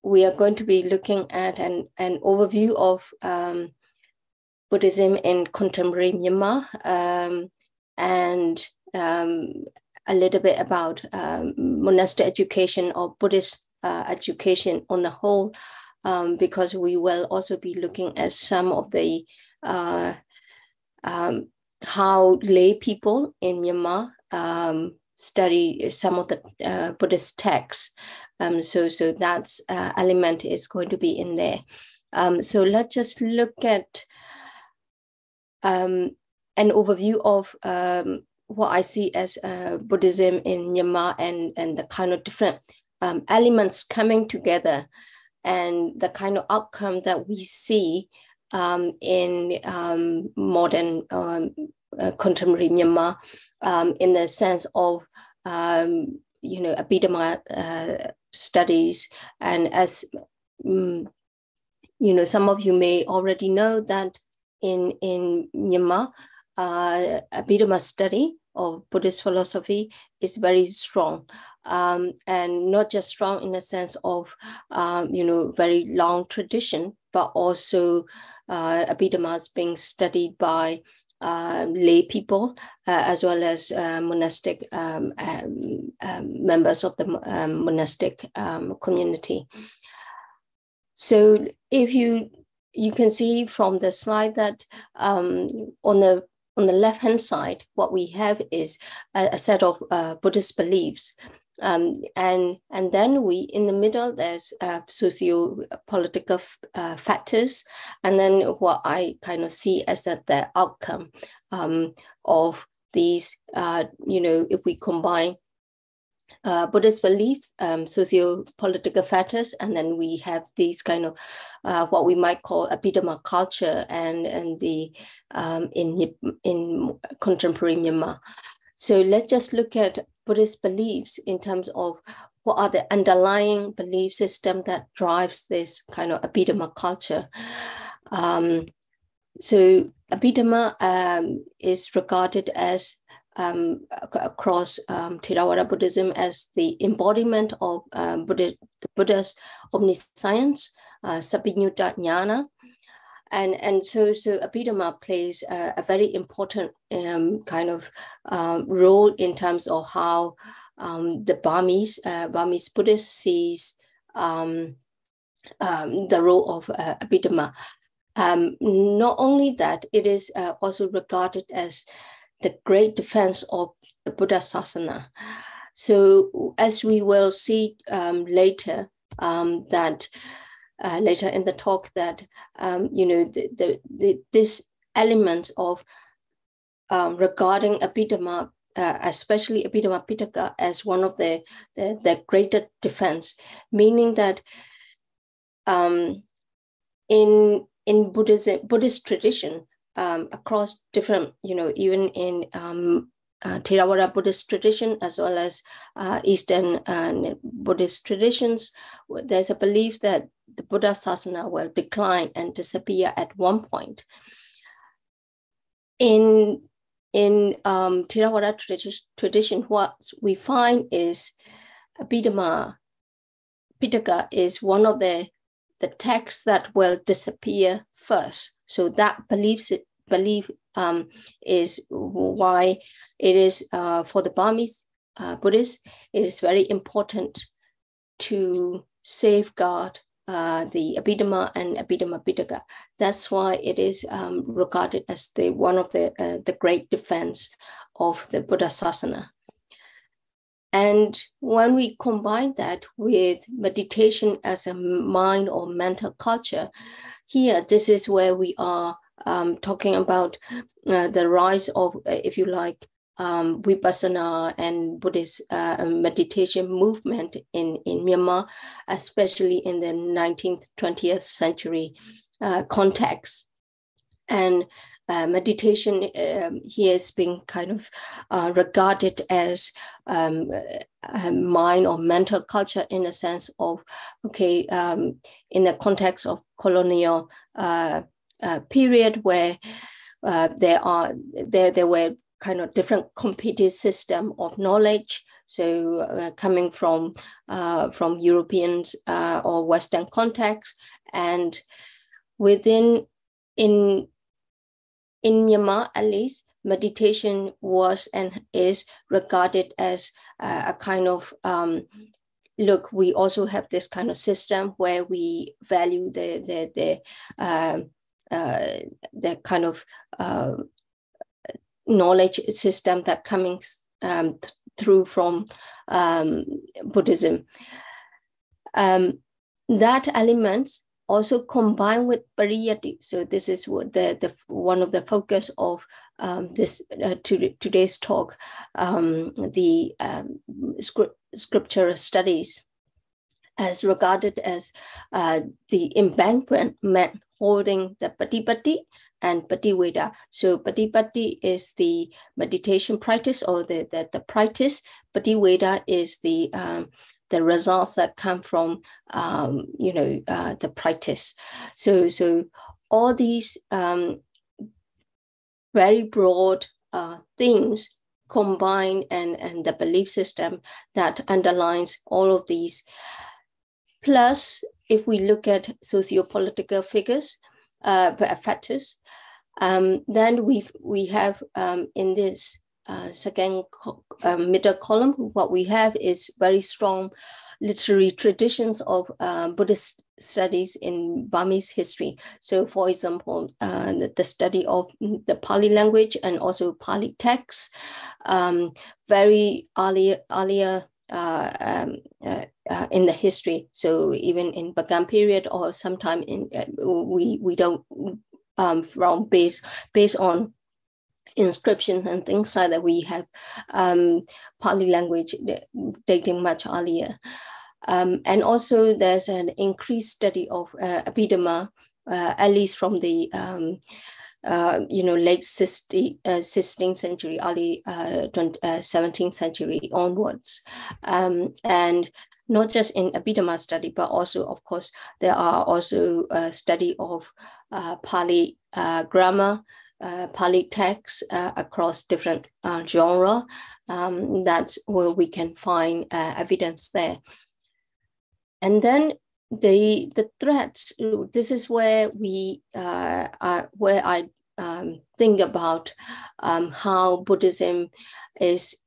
we are going to be looking at an overview of Buddhism in contemporary Myanmar, and a little bit about monastic education or Buddhist education on the whole, because we will also be looking at some of the how lay people in Myanmar study some of the Buddhist texts. So that element is going to be in there. So let's just look at an overview of what I see as Buddhism in Myanmar and the kind of different elements coming together and the kind of outcome that we see in modern contemporary Myanmar, in the sense of Abhidhamma studies. And as some of you may already know that in Myanmar, Abhidhamma study of Buddhist philosophy is very strong, and not just strong in the sense of very long tradition, but also Abhidhamma is being studied by lay people as well as monastic members of the monastic community. So if you can see from the slide that on the left-hand side, what we have is a set of Buddhist beliefs. And then in the middle, there's socio-political factors. And then what I kind of see as the outcome of these, if we combine Buddhist beliefs, socio-political factors, and then we have these kind of what we might call Abhidhamma culture and the in contemporary Myanmar. So let's just look at Buddhist beliefs in terms of what are the underlying belief system that drives this kind of Abhidhamma culture. So Abhidhamma is regarded as across Theravada Buddhism as the embodiment of the Buddha's omniscience, Sabhinyutta Jnana. And so Abhidhamma plays a very important kind of role in terms of how the Burmese Buddhist sees the role of Abhidhamma. Not only that, it is also regarded as the great defense of the Buddha Sasana. So as we will see later, that later in the talk, that this element of regarding Abhidhamma, especially Abhidhamma Pitaka, as one of the greater defense, meaning that in Buddhist tradition, across different, even in Theravada Buddhist tradition, as well as Eastern Buddhist traditions, there's a belief that the Buddha Sasana will decline and disappear at one point. In Theravada tradition, what we find is Abhidhamma Pitaka is one of the texts that will disappear first. So that belief is why it is for the Burmese Buddhists, it is very important to safeguard the Abhidhamma and Abhidhamma Pitaka. That's why it is regarded as one of the great defense of the Buddha Sasana. And when we combine that with meditation as a mind or mental culture, here, this is where we are talking about the rise of, if you like, Vipassana and Buddhist meditation movement in Myanmar, especially in the 19th, 20th century context. And meditation here is being kind of regarded as a mind or mental culture, in a sense of, okay, in the context of colonial period, where there were kind of different competing system of knowledge. So coming from Europeans or Western context, and in Myanmar at least, meditation was and is regarded as a kind of look, we also have this kind of system where we value the kind of knowledge system that coming through from Buddhism. That elements also combined with pariyati. So this is what the one of the focus of this today's talk, the scriptural studies, as regarded as the embankment holding the patipatti and pativedha. So patipatti is the meditation practice or the practice. Pativedha is the results that come from the practice. So all these very broad things combine and the belief system that underlines all of these. Plus, if we look at socio-political figures, factors, then we have in this second middle column, what we have is very strong literary traditions of Buddhist studies in Burmese history. So, for example, the study of the Pali language and also Pali texts, very earlier in the history. So even in Bagan period or sometime in we don't from based on inscriptions and things like that, we have Pali language dating much earlier. And also there's an increased study of Abhidhamma, at least from the late 16th century, early 17th century onwards. And not just in Abhidhamma study, but also, of course, there are also a study of Pali grammar, Pali texts across different genre. That's where we can find evidence there. And then the threats. This is where I think about how Buddhism is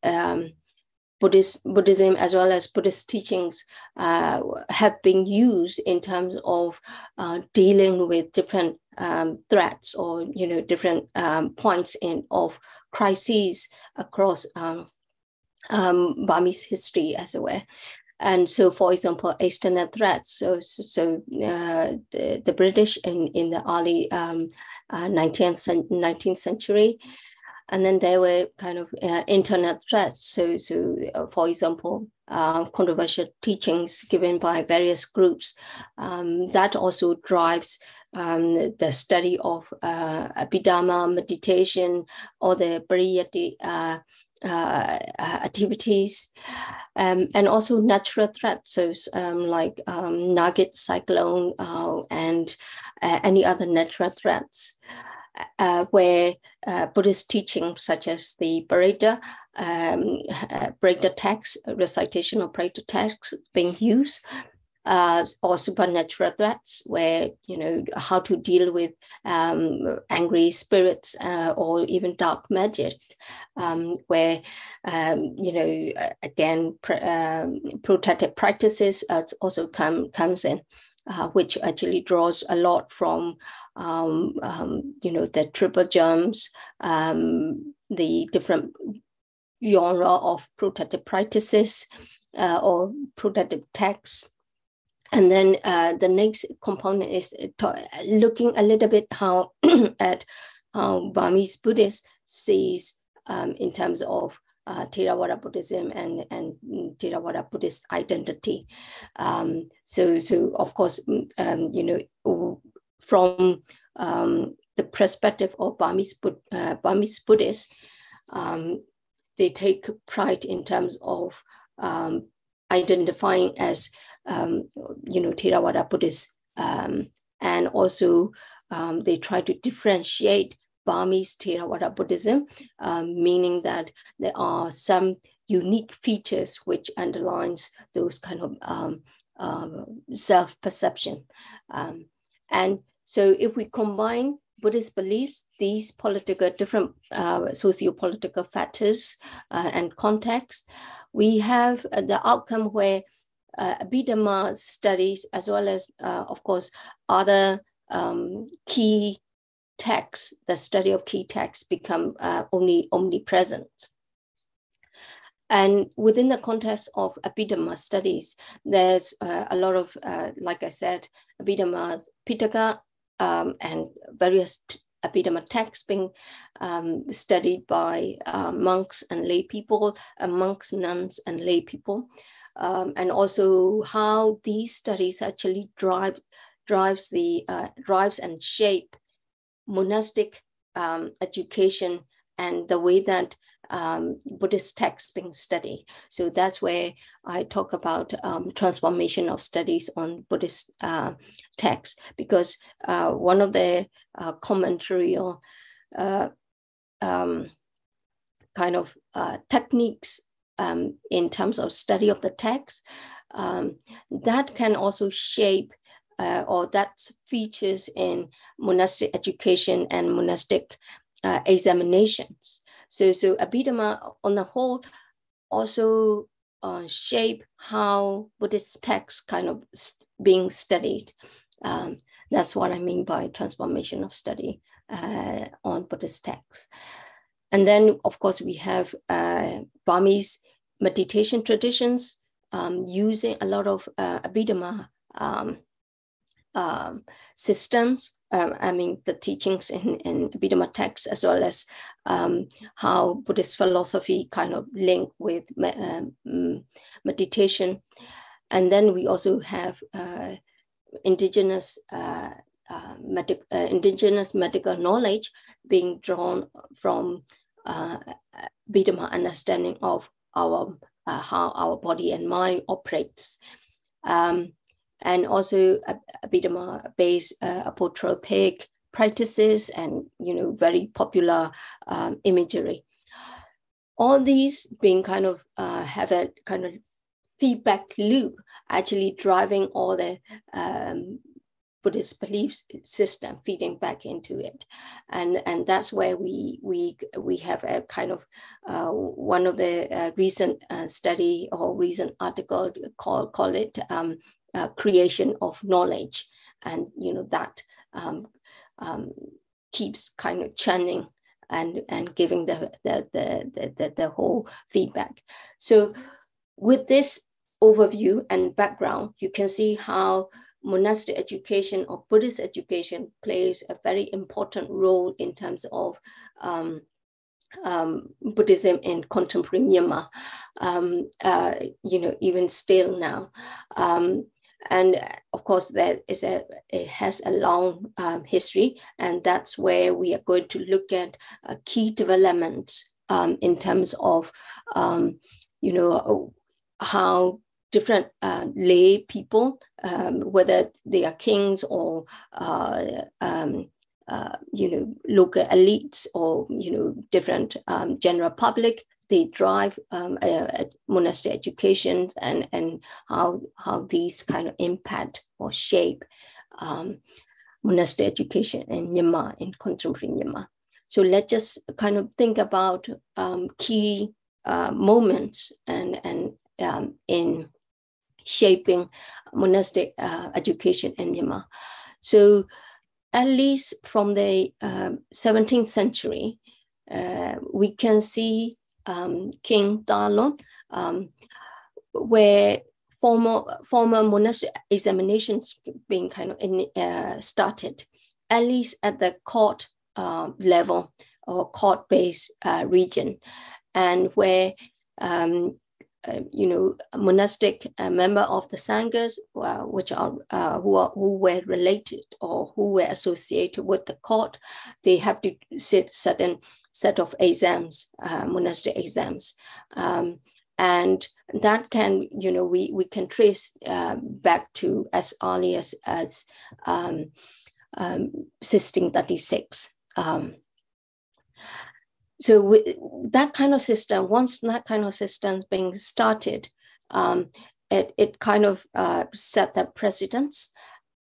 Buddhism as well as Buddhist teachings have been used in terms of dealing with different threats or different points of crises across Burmese history as it were. And so, for example, external threats. So the British in the early 19th century, and then there were kind of internal threats. So for example, controversial teachings given by various groups that also drives the study of Abhidhamma, meditation, or the pariyati activities, and also natural threats, so like nugget, cyclone, and any other natural threats, where Buddhist teachings such as the Parita text, recitation of Parita text being used, or supernatural threats, where how to deal with angry spirits or even dark magic, where again protected practices also comes in, which actually draws a lot from the triple jumps, the different genre of protected practices or protected texts. And then the next component is looking a little bit at how Burmese Buddhists sees in terms of Theravada Buddhism and Theravada Buddhist identity. So of course, from the perspective of Burmese Buddhists, they take pride in terms of identifying as Theravada Buddhists, and also they try to differentiate Burmese Theravada Buddhism, meaning that there are some unique features which underlines those kind of self-perception. And so if we combine Buddhist beliefs, these different socio-political factors and contexts, we have the outcome where Abhidhamma studies, as well as, of course, other key texts, the study of key texts become omnipresent. And within the context of Abhidhamma studies, there's a lot of, like I said, Abhidhamma Pitaka and various Abhidhamma texts being studied by monks and lay people, monks, nuns, and lay people. And also how these studies actually drives and shape monastic education and the way that Buddhist texts being studied. So that's where I talk about transformation of studies on Buddhist texts, because one of the commentary or kind of techniques in terms of study of the text that can also shape or that features in monastic education and monastic examinations. So Abhidhamma on the whole also shape how Buddhist texts kind of being studied. That's what I mean by transformation of study on Buddhist texts. And then, of course, we have Burmese meditation traditions using a lot of Abhidhamma systems, I mean, the teachings in Abhidhamma texts, as well as how Buddhist philosophy kind of link with meditation. And then we also have indigenous medical knowledge being drawn from Abhidhamma understanding of our how our body and mind operates. And also Abhidhamma-based apotropic practices and, very popular imagery. All these being kind of have a kind of feedback loop, actually driving all the Buddhist beliefs system feeding back into it, and that's where we have a kind of one of the recent study or recent article call it creation of knowledge, and that keeps kind of churning and giving the whole feedback. So with this overview and background, you can see how monastic education or Buddhist education plays a very important role in terms of Buddhism in contemporary Myanmar, even still now. And of course, it has a long history, and that's where we are going to look at key developments in terms of, how different lay people, whether they are kings or local elites or different general public, they drive monastic educations and how these kind of impact or shape monastic education in Myanmar, in contemporary Myanmar. So let's just kind of think about key moments and in shaping monastic education in Myanmar. So at least from the 17th century, we can see King Dalon, where former monastic examinations being kind of started, at least at the court level or court-based region, and where monastic member of the sanghas, which are who were related or who were associated with the court, they have to sit certain set of exams, monastic exams, and that can we can trace back to as early as 1636. So that kind of system, once that kind of system's being started, it kind of set the precedence,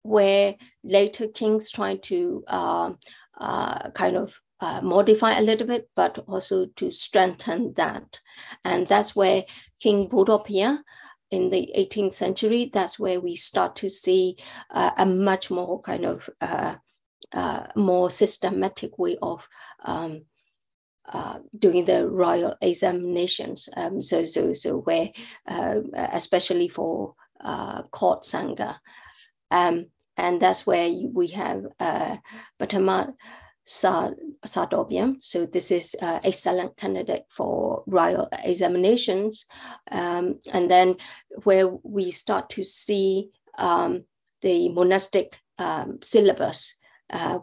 where later kings try to kind of modify a little bit, but also to strengthen that. And that's where King Dr.Pyi in the 18th century, that's where we start to see a much more kind of more systematic way of doing the royal examinations. So where, especially for court Sangha, and that's where we have Patama Sadovyam. So this is excellent candidate for royal examinations. And then where we start to see the monastic syllabus,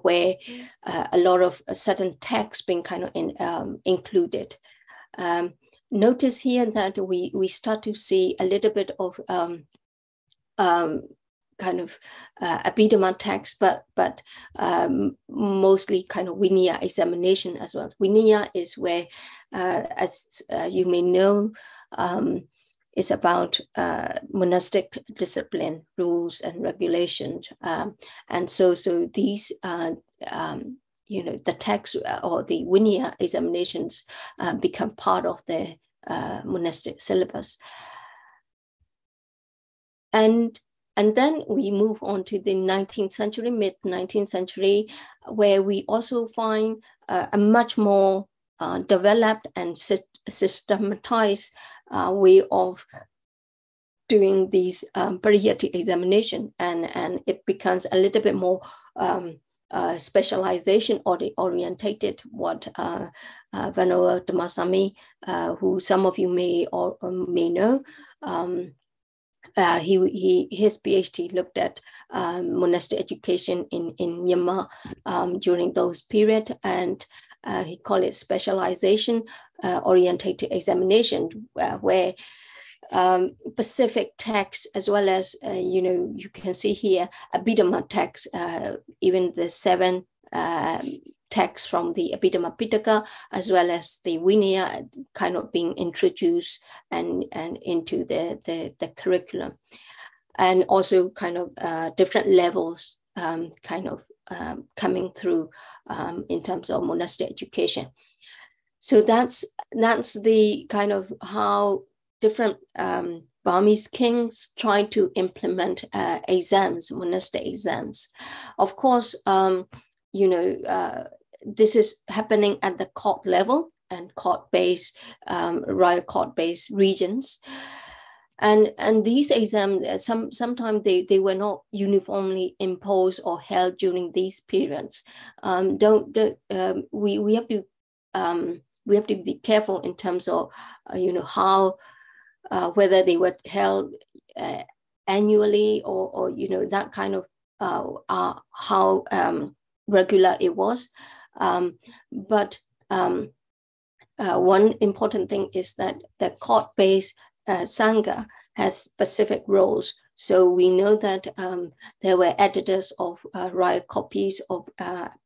where a lot of certain texts being kind of included. Notice here that we start to see a little bit of kind of Abhidhamma text, but mostly kind of Vinaya examination as well. Vinaya is where, as you may know, is about monastic discipline, rules and regulations. And so these, the text or the Vinaya examinations become part of the monastic syllabus. And then we move on to the 19th century, mid-19th century, where we also find a much more developed and systematized way of doing these pariyatti examination, and it becomes a little bit more specialization or orientated. What Venerable Dhammasami, who some of you may know, his PhD looked at monastic education in Myanmar during those period, and he called it specialization orientated examination, where specific texts, as well as you can see here Abhidhamma texts, even the 7 texts from the Abhidhamma Pitaka, as well as the Vinaya, kind of being introduced and into the curriculum, and also kind of different levels kind of coming through in terms of monastic education. So that's the kind of how different Burmese kings try to implement exams, monastic exams. Of course, this is happening at the court level and court-based, royal court-based regions. And these exams, sometimes they were not uniformly imposed or held during these periods. We have to be careful in terms of how whether they were held annually or that kind of how regular it was. But one important thing is that the court-based Sangha has specific roles. So we know that there were editors of royal copies of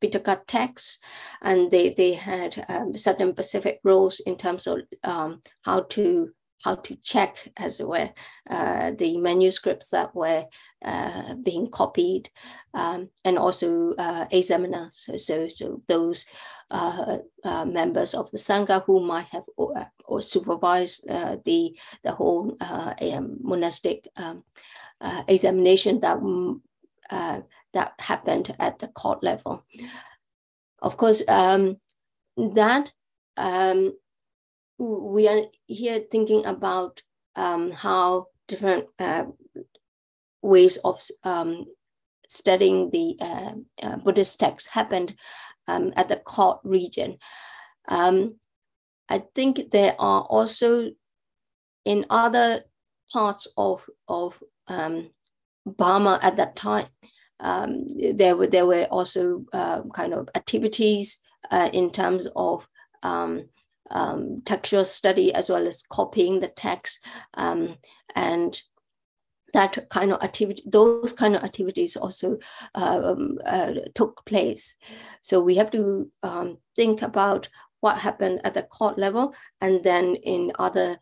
Pitaka texts, and they had certain specific roles in terms of how to check, as it were, the manuscripts that were being copied, and also examiners. So those members of the Sangha who might have or supervised the whole monastic examination that happened at the court level. Of course, that we are here thinking about how different ways of studying the Buddhist texts happened at the court region. I think there are also in other parts of Burma at that time, there were also kind of activities in terms of textual study, as well as copying the text, and that kind of activity, those kind of activities also took place. So we have to think about what happened at the court level and then in other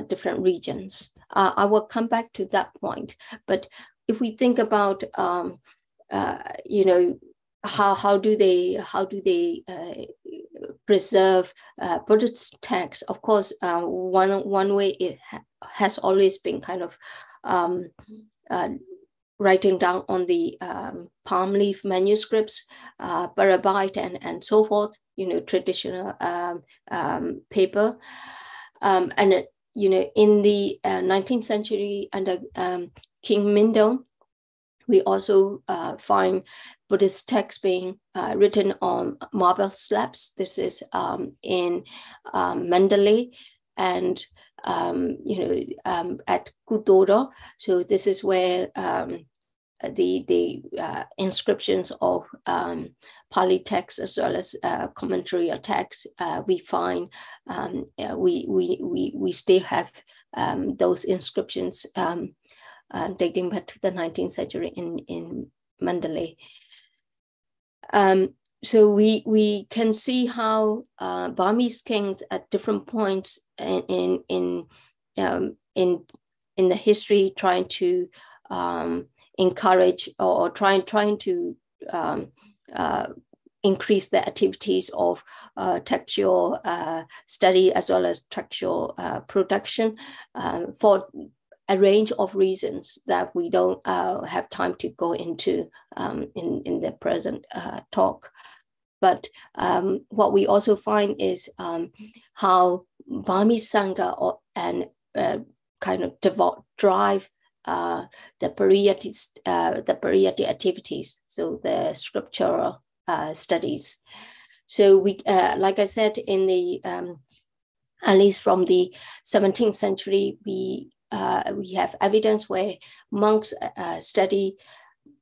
different regions. I will come back to that point. But if we think about, you know, how do they preserve Buddhist texts? Of course, one way it has always been kind of writing down on the palm leaf manuscripts, barabite and so forth, you know, traditional paper. And it, you know, in the 19th century under King Mindon, we also find Buddhist texts being written on marble slabs. This is in Mandalay and you know, at Kutoro. So this is where the inscriptions of Pali texts as well as commentary texts we find. We still have those inscriptions dating back to the 19th century in Mandalay. So we can see how Burmese kings at different points in the history trying to encourage or trying to increase the activities of textual study as well as textual production for a range of reasons that we don't have time to go into in the present talk. But what we also find is how Burmese Sangha and kind of drive the Pariyati activities, so the scriptural studies. So we, like I said, in the at least from the 17th century, we have evidence where monks study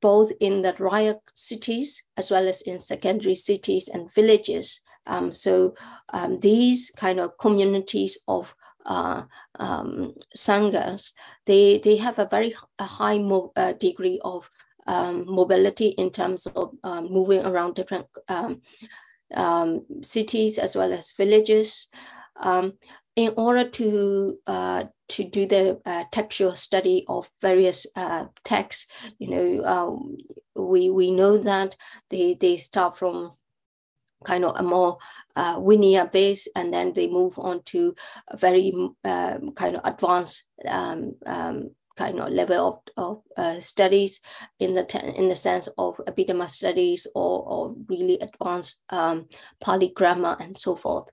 both in the royal cities as well as in secondary cities and villages. So these kind of communities of sanghas, they have a very high degree of mobility in terms of moving around different cities as well as villages. In order to do the textual study of various texts, you know, we know that they start from kind of a more Vinaya base, and then they move on to a very kind of advanced kind of level of studies in the sense of Abhidhamma studies or really advanced Pali grammar and so forth.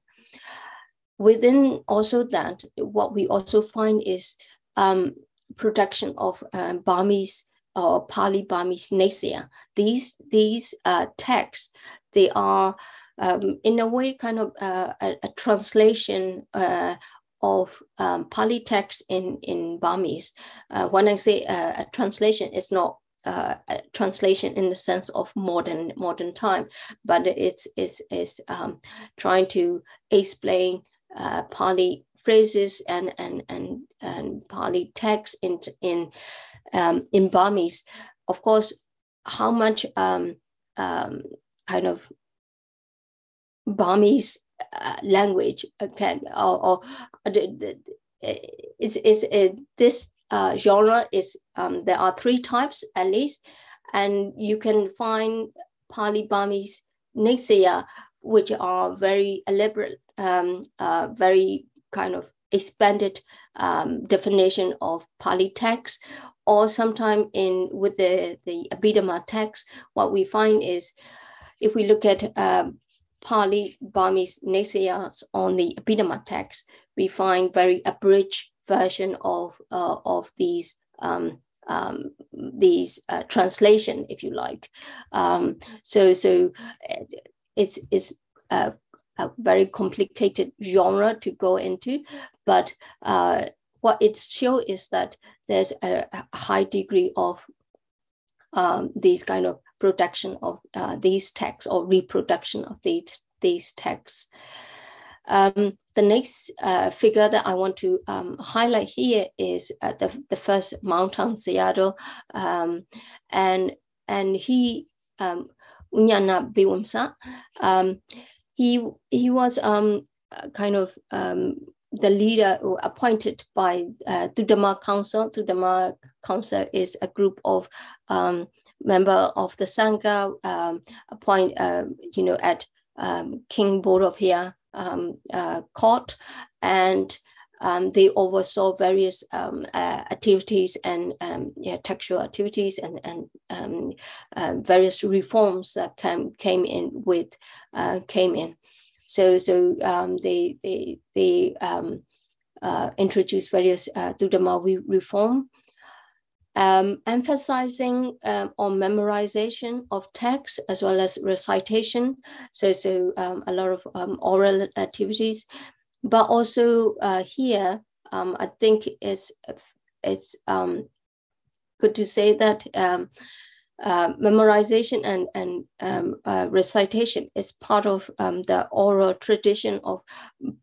Within also that, what we also find is production of Burmese or Pali Burmese Nasia. These texts, they are in a way kind of a translation of Pali text in Burmese. When I say a translation, it's not a translation in the sense of modern time, but it's trying to explain Pali phrases and Pali text in Burmese. Of course, how much kind of Burmese language can this genre is there are three types at least, and you can find Pali Burmese Nasia, which are very elaborate, very kind of expanded definition of Pali text, or sometime with the Abhidhamma text. What we find is, if we look at Pali Burmese Nasiyas on the Abhidhamma text, we find very abridged version of these translation, if you like. So it's a very complicated genre to go into, but what it shows is that there's a high degree of these kind of production of these texts or reproduction of these texts. The next figure that I want to highlight here is the first Mountain Sayadaw, and he Unyana Biwamsa. he was kind of the leader appointed by the Dhamma Council. The Dhamma Council is a group of member of the Sangha at King Bodopia court, and they oversaw various activities and textual activities and various reforms that came in. So they introduced various Dhamma reform, emphasizing on memorization of text as well as recitation. So a lot of oral activities, but also here I think it's good to say that memorization and recitation is part of the oral tradition of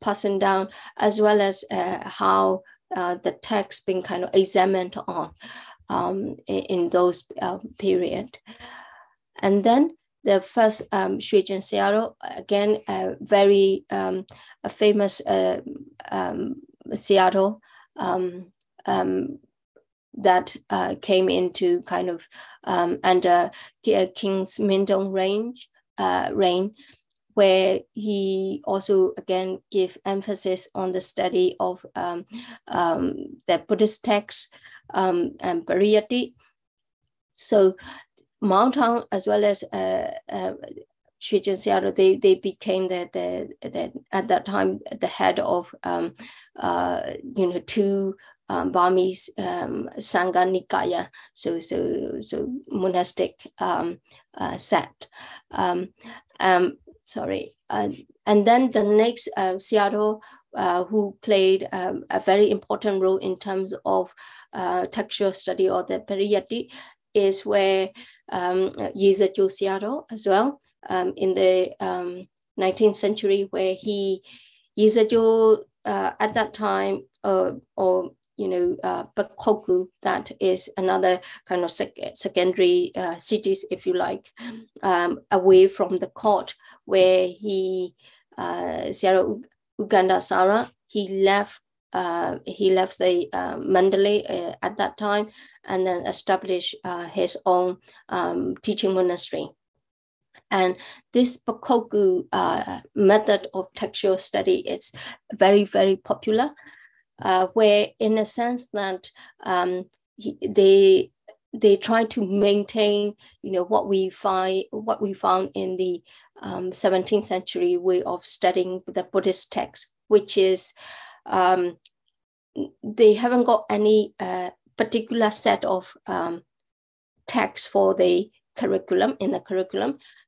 passing down, as well as how the text being kind of examined on in those period. And then the first Shuechen Sayadaw, again, a very famous Sayadaw that came into kind of under King's Mindong reign, where he also again give emphasis on the study of the Buddhist texts and Pariyatti. So Mountown as well as Shuechen Sayadaw, they became the at that time the head of two Burmese Sangha Nikaya, so monastic sect. And then the next Sayadaw who played a very important role in terms of textual study or the Pariyatti is where Yizatyo Sayadaw as well in the 19th century, where Yizatyo at that time Bakoku, that is another kind of secondary cities, if you like, away from the court, where Sayadaw Ugandasara, he left the Mandalay at that time, and then established his own teaching monastery. And this Bakoku method of textual study is very, very popular, where in a sense that they try to maintain, what we found in the 17th century way of studying the Buddhist text, which is they haven't got any particular set of texts for the curriculum.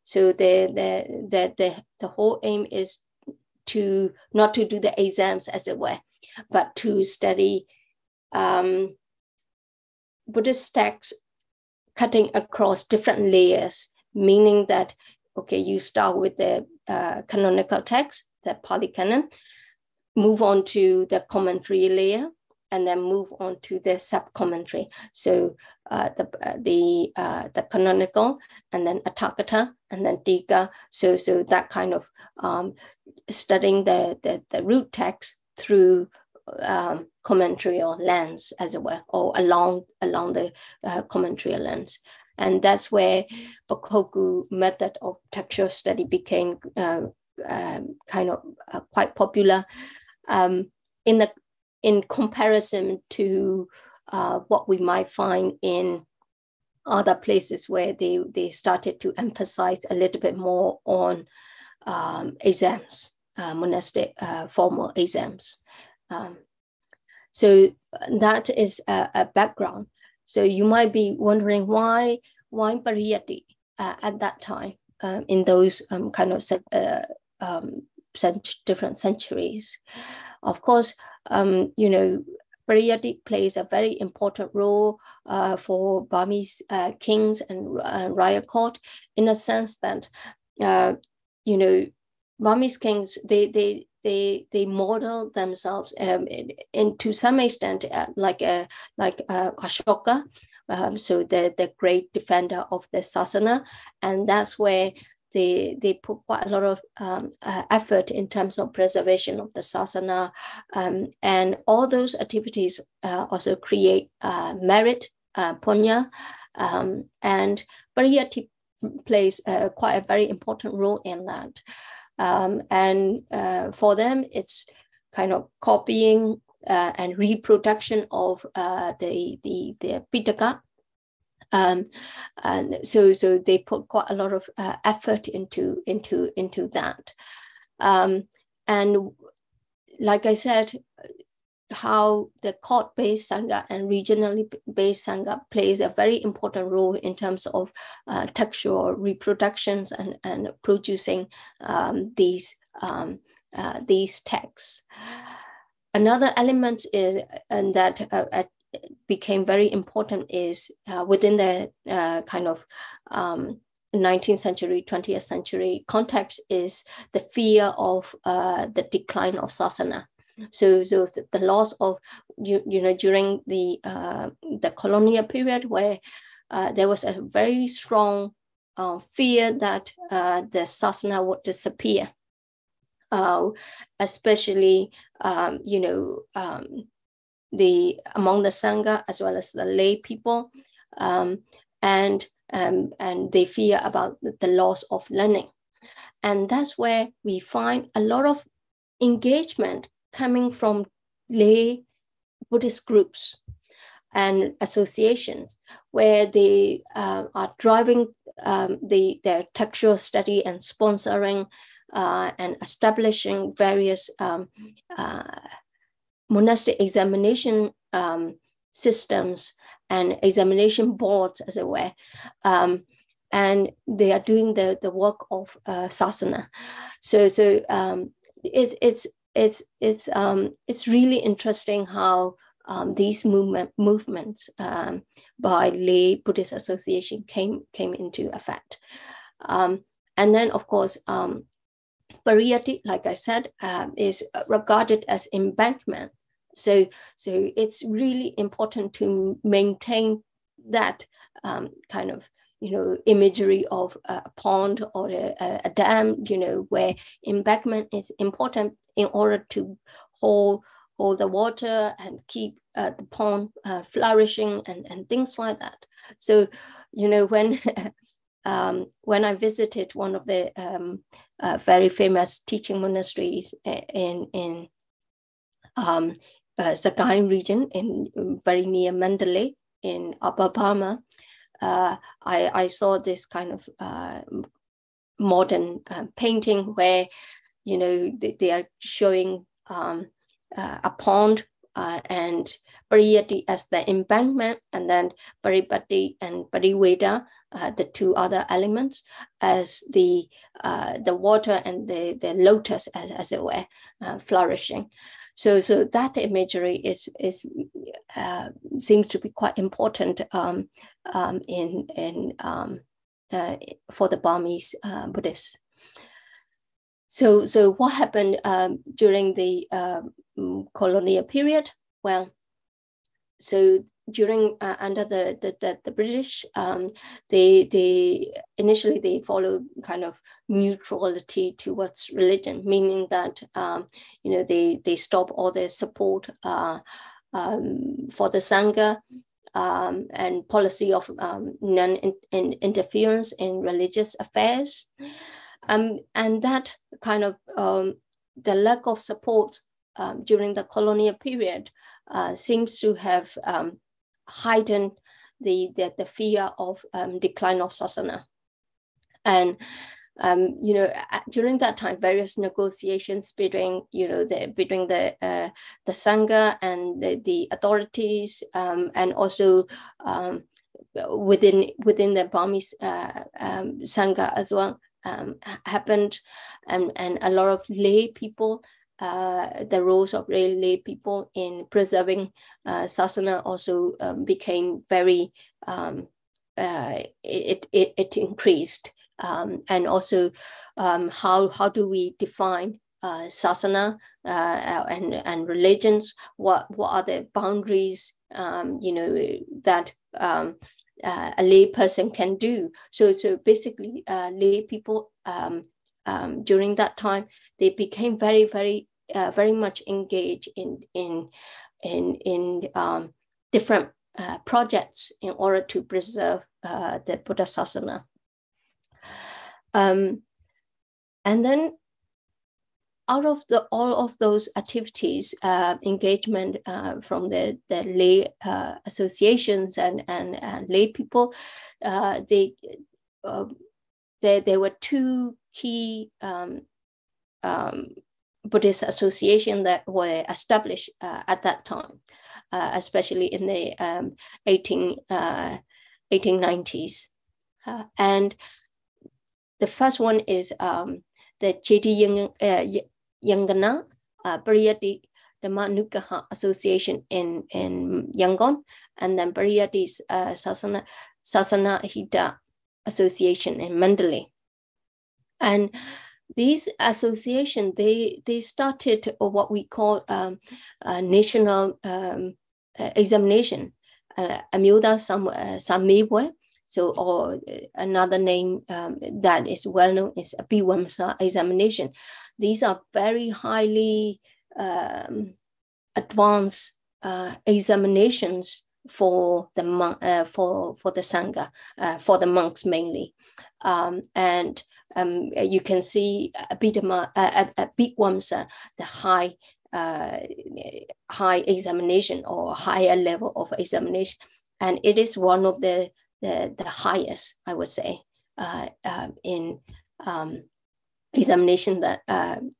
So the whole aim is to not to do the exams, as it were, but to study Buddhist texts cutting across different layers, meaning that, okay, you start with the canonical text, the Pali canon, move on to the commentary layer, and then move on to the sub-commentary. So the canonical, and then Atthakatha, and then Tika. So that kind of studying the root text through commentary or lens, as it were, or along the commentary lens. And that's where Bakoku method of textual study became kind of quite popular in comparison to what we might find in other places, where they started to emphasize a little bit more on exams, monastic formal exams. So that is a background. So you might be wondering why Pariyatti at that time in those kind of different centuries. Of course, Pariyatti plays a very important role for Burmese kings and Raya court, in a sense that Burmese kings they model themselves in to some extent like Ashoka, so the great defender of the Sasana, and that's where they put quite a lot of effort in terms of preservation of the sasana, and all those activities also create merit, punya, and pariyatti plays quite a very important role in that. And for them, it's kind of copying and reproduction of the Pitaka. And so they put quite a lot of effort into that. And like I said, how the court-based Sangha and regionally based Sangha plays a very important role in terms of textual reproductions and producing these texts. Another element is, and that became very important, is within the kind of 19th century, 20th century context, is the fear of the decline of sasana. So the loss of, during the colonial period, where there was a very strong fear that the sasana would disappear, especially among the Sangha as well as the lay people, and they fear about the loss of learning. And that's where we find a lot of engagement coming from lay Buddhist groups and associations, where they are driving their textual study and sponsoring and establishing various monastic examination systems and examination boards, as it were, and they are doing the work of sasana. So it's really interesting how these movements by lay Buddhist association came into effect. And then, of course, pariyatti, like I said, is regarded as embankment. So it's really important to maintain that kind of imagery of a pond or a dam, where embankment is important in order to hold the water and keep the pond flourishing and things like that. So when I visited one of the very famous teaching monasteries in Sagaing region, very near Mandalay in Upper Burma, I saw this kind of modern painting where they are showing a pond and pariyatti as the embankment, and then paripatti and pariveda, the two other elements, as the water and the lotus, as it were, flourishing. So that imagery seems to be quite important for the Burmese Buddhists. So what happened during the colonial period? Well, so during under the British, they initially followed kind of neutrality towards religion, meaning that they stop all their support for the Sangha and policy of non-interference in religious affairs, and that kind of the lack of support during the colonial period seems to have heightened the fear of decline of sasana. And during that time, various negotiations between the Sangha and the authorities, and also within the Burmese Sangha as well, happened, and a lot of lay people, the roles of lay people in preserving sasana also became very, it increased. And also how do we define sasana and religions? What are the boundaries that a lay person can do. So basically, lay people during that time, they became very much engaged in different projects in order to preserve the Buddha Sasana. And then out of all of those activities, engagement from the lay associations and lay people, there were two key Buddhist associations that were established at that time, especially in the 1890s. And the first one is the Chedi Yangana Pariyati Dhamma Nukaha Association in Yangon, and then Pariyati Sasana Hita Association in Mandalay. And these associations, they started what we call a national examination, Amyoda Samebwe. So, or another name that is well known is a Biwamsa examination. These are very highly advanced examinations for the Sangha, for the monks mainly, and you can see a Biwamsa, the high examination or higher level of examination, and it is one of the highest, I would say, in examination that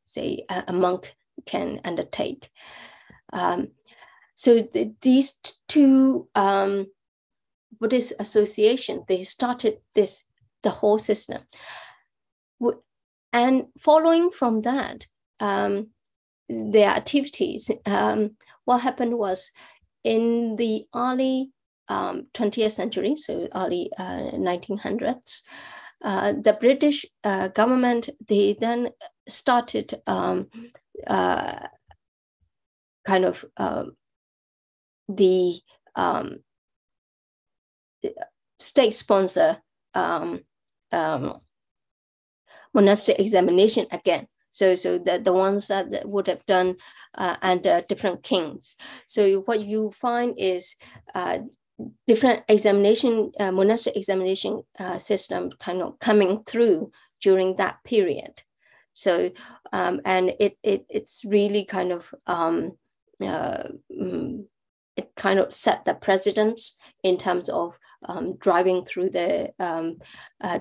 say a monk can undertake. So these two Buddhist associations, they started the whole system. And following from that, their activities, what happened was in the early 20th century, so early 1900s, the British government, they then started kind of the state sponsor monastic examination again. So the ones that would have done under different kings. So what you find is different examination, monastic examination system kind of coming through during that period. So and it's really kind of it kind of set the precedence in terms of driving through the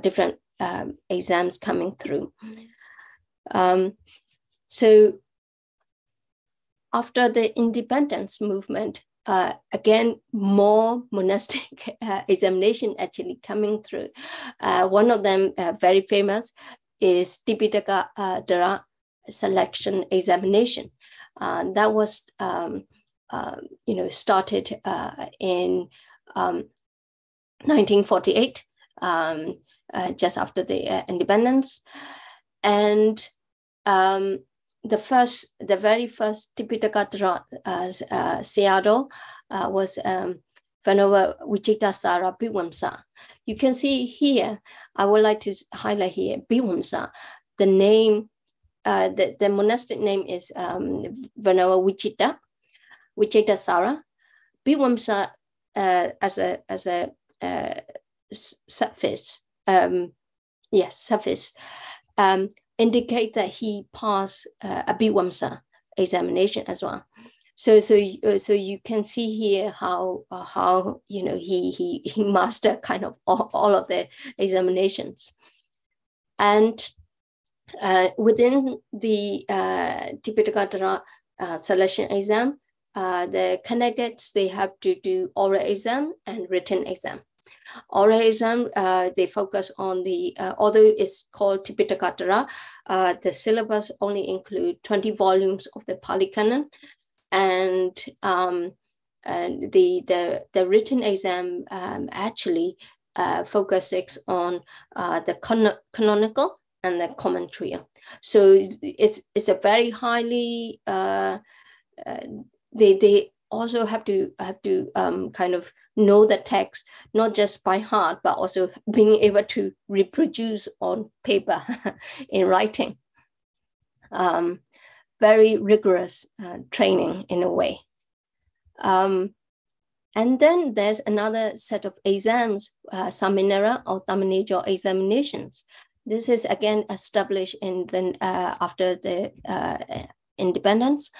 different exams coming through. So after the independence movement, again, more monastic examination actually coming through. One of them, very famous, is Tipitaka Dara selection examination. That was, started in 1948, just after the independence, and the very first Tipitaka Dara Sayadaw was Venerable Vichittasara Biwamsa. You can see here, I would like to highlight here, Biwamsa, the name, the monastic name is Venerable Vichittasara. Biwamsa as a suffix, suffix, indicate that he passed a Biwamsa examination as well. So you can see here how he mastered kind of all of the examinations, and within the Tipitaka Dara selection exam, the candidates, they have to do oral exam and written exam. Oral exam, they focus on the, although it's called Tipitaka Dara, the syllabus only include 20 volumes of the Pali Canon, and the written exam actually focuses on the canonical and the commentary. So it's a very highly, they also have to kind of know the text, not just by heart, but also being able to reproduce on paper in writing. Very rigorous training in a way. And then there's another set of exams, Saminera or Thammanijjo examinations. This is again established in after the independence,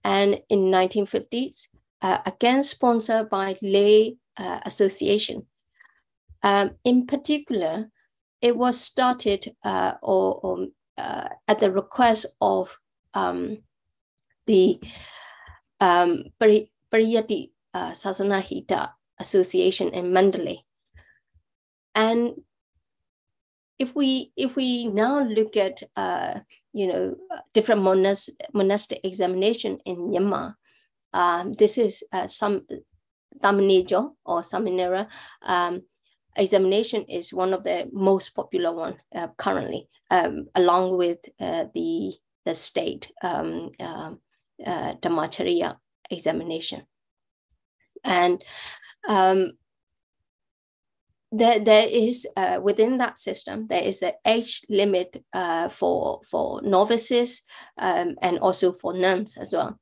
and in 1950s, again sponsored by lay association. In particular, it was started at the request of the Pariyati Sasanahita Association in Mandalay. And if we now look at different monastic examination in Myanmar, this is some Thammanijjo or Saminera examination is one of the most popular one currently, along with the state Dhammacharya examination. And there is within that system, there is an age limit for novices and also for nuns as well.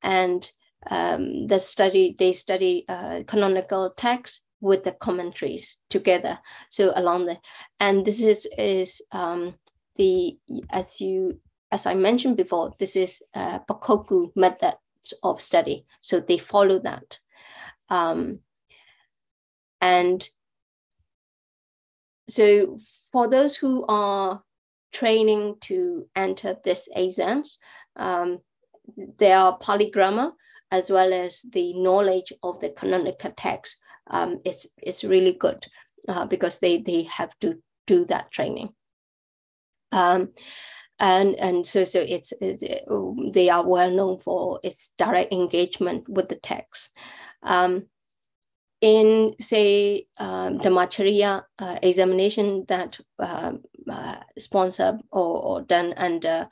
And they study canonical texts with the commentaries together. So along the, and this is as I mentioned before, this is Pakoku method of study. So they follow that. And so for those who are training to enter these exams, there are Pali grammar as well as the knowledge of the canonical text. It's really good because they have to do that training. And so it's they are well known for its direct engagement with the text. In say Dhammacharya examination that sponsored or done under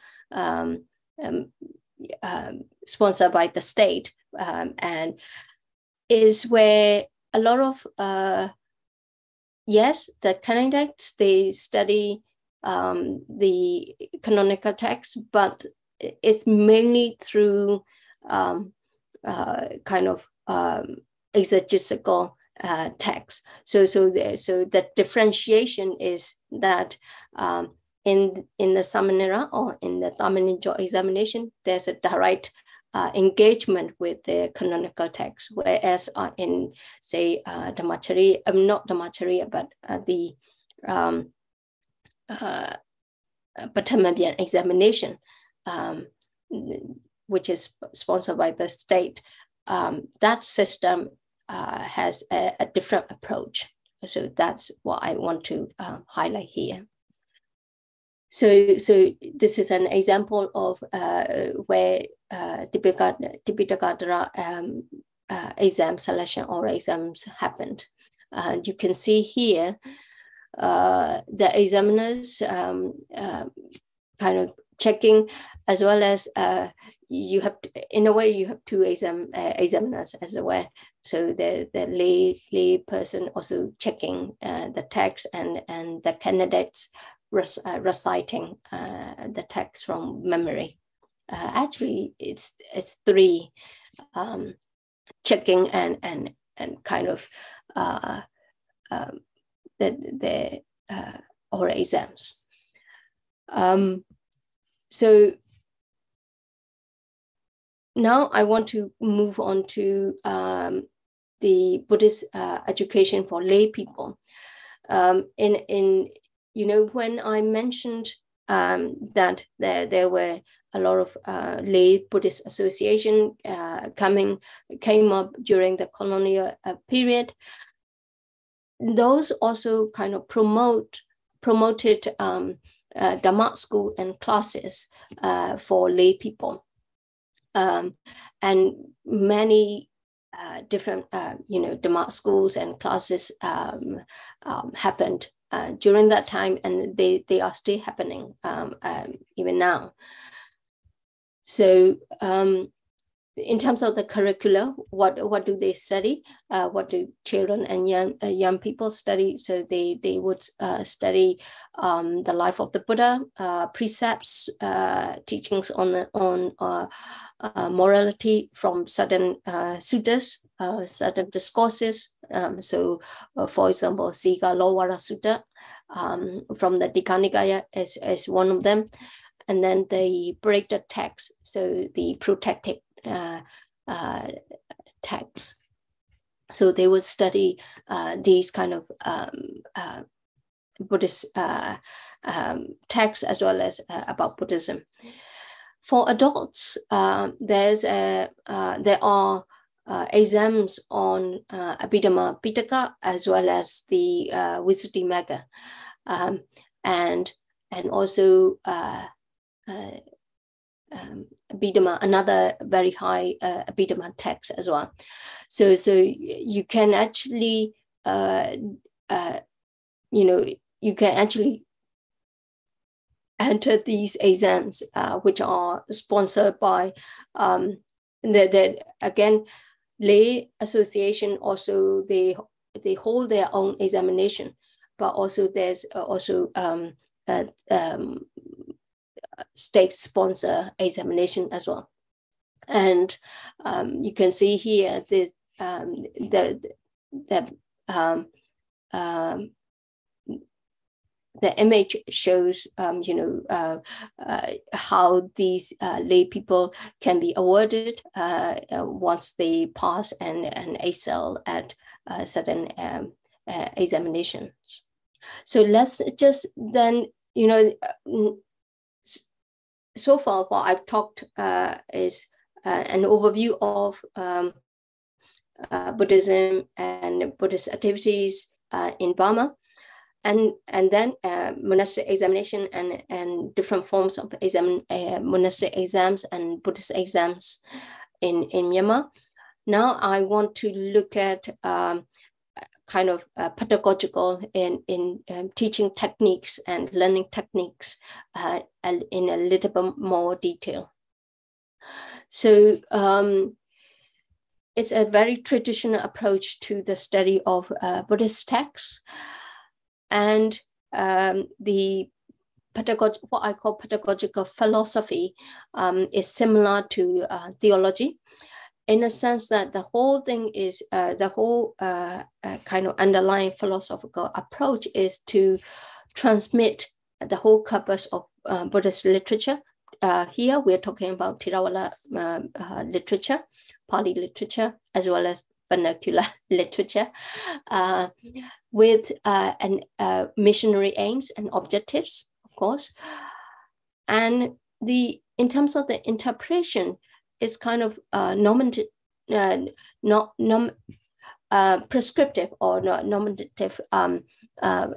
sponsored by the state, and is where a lot of yes, the candidates, they study the canonical text, but it's mainly through kind of exegetical text. So the differentiation is that in the Samanera or in the Thammanijjo examination, there's a direct engagement with the canonical text, whereas in say Dhammacharya, not Dhammacharya, but the Patamabian examination, which is sponsored by the state, that system has a different approach. So that's what I want to highlight here. So this is an example of where Tipitaka exam selection or exams happened. You can see here the examiners kind of checking, as well as you have to, in a way you have two examiners as well. So the lay person also checking the text, and the candidates reciting the text from memory. Actually, it's three checking and kind of the oral exams. So now I want to move on to the Buddhist education for lay people. When I mentioned that there were a lot of lay Buddhist association came up during the colonial period, those also kind of promoted Dhamma school and classes for lay people, and many different Dhamma schools and classes happened during that time, and they are still happening even now. So in terms of the curricula, what do they study? What do children and young people study? So they would study the life of the Buddha, precepts, teachings on morality from certain suttas, certain discourses. For example, Sika Lowara Sutta from the Digha Nikaya is one of them. And then they break the text, so the protected texts. So they would study these kind of Buddhist texts as well as about Buddhism. For adults, there are exams on Abhidhamma Pitaka as well as the Visuddhimagga, and also Abhidhamma, another very high Abhidhamma text as well. So you can actually, you can actually enter these exams, which are sponsored by again, lay association. Also, they hold their own examination, but also there's also state sponsor examination as well. And you can see here this the image shows how these lay people can be awarded once they pass and excel at certain examinations. So let's just then, so far what I've talked is an overview of Buddhism and Buddhist activities in Burma, and then monastic examination and different forms of monastic exams and Buddhist exams in Myanmar. Now I want to look at kind of pedagogical in teaching techniques and learning techniques in a little bit more detail. So it's a very traditional approach to the study of Buddhist texts, and the what I call pedagogical philosophy is similar to theology, in a sense that the whole thing is, the whole kind of underlying philosophical approach is to transmit the whole corpus of Buddhist literature. Here we're talking about Theravada literature, Pali literature, as well as vernacular literature, with missionary aims and objectives, of course. And in terms of the interpretation, is kind of prescriptive or normative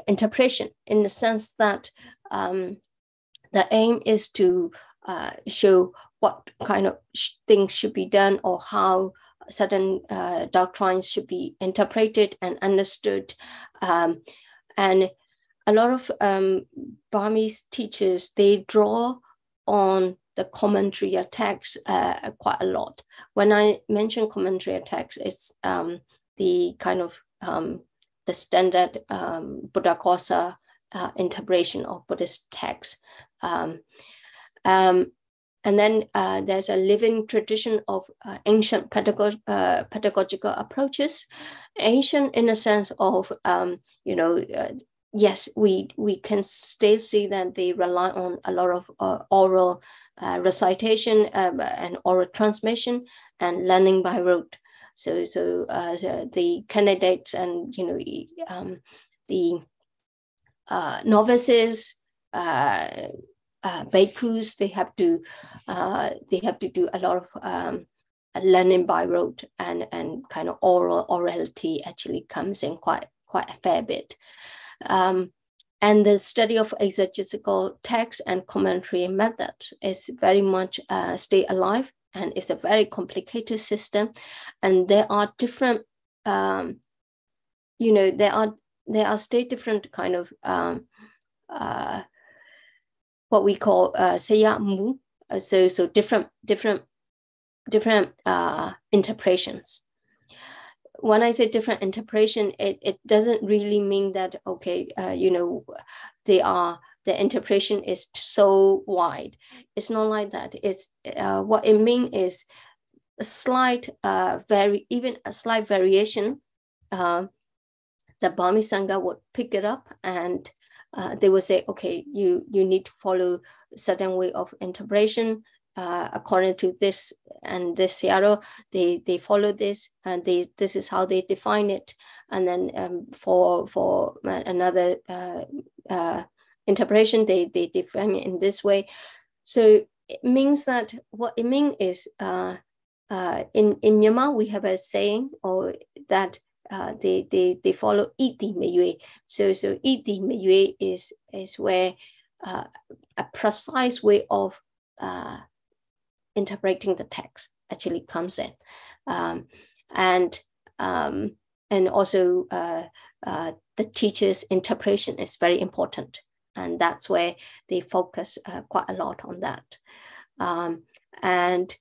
interpretation, in the sense that the aim is to show what kind of things should be done, or how certain doctrines should be interpreted and understood. And a lot of Burmese teachers, they draw on the commentary text quite a lot. When I mention commentary text, it's the kind of the standard Buddha Kosa interpretation of Buddhist texts. And then there's a living tradition of ancient pedagogical approaches. Ancient in the sense of, yes, we can still see that they rely on a lot of oral recitation and oral transmission and learning by rote. So the candidates and the novices, bhikkhus, they have to do a lot of learning by rote, and kind of orality actually comes in quite a fair bit. And the study of exegetical text and commentary methods is very much stay alive, and it's a very complicated system. And there are different, there are still different kind of what we call seya mu. So different interpretations. When I say different interpretation, it doesn't really mean that, okay, the interpretation is so wide. It's not like that. It's what it means is a slight slight variation. The Burmese Sangha would pick it up, and they would say, okay, you need to follow a certain way of interpretation. According to this and this Seattle, they follow this, and this is how they define it. And then for another interpretation, they define it in this way. So it means that what it means is in Myanmar we have a saying, or that they follow iti me yue. So iti me yue is where a precise way of interpreting the text actually comes in, and also the teacher's interpretation is very important, and that's where they focus quite a lot on that. And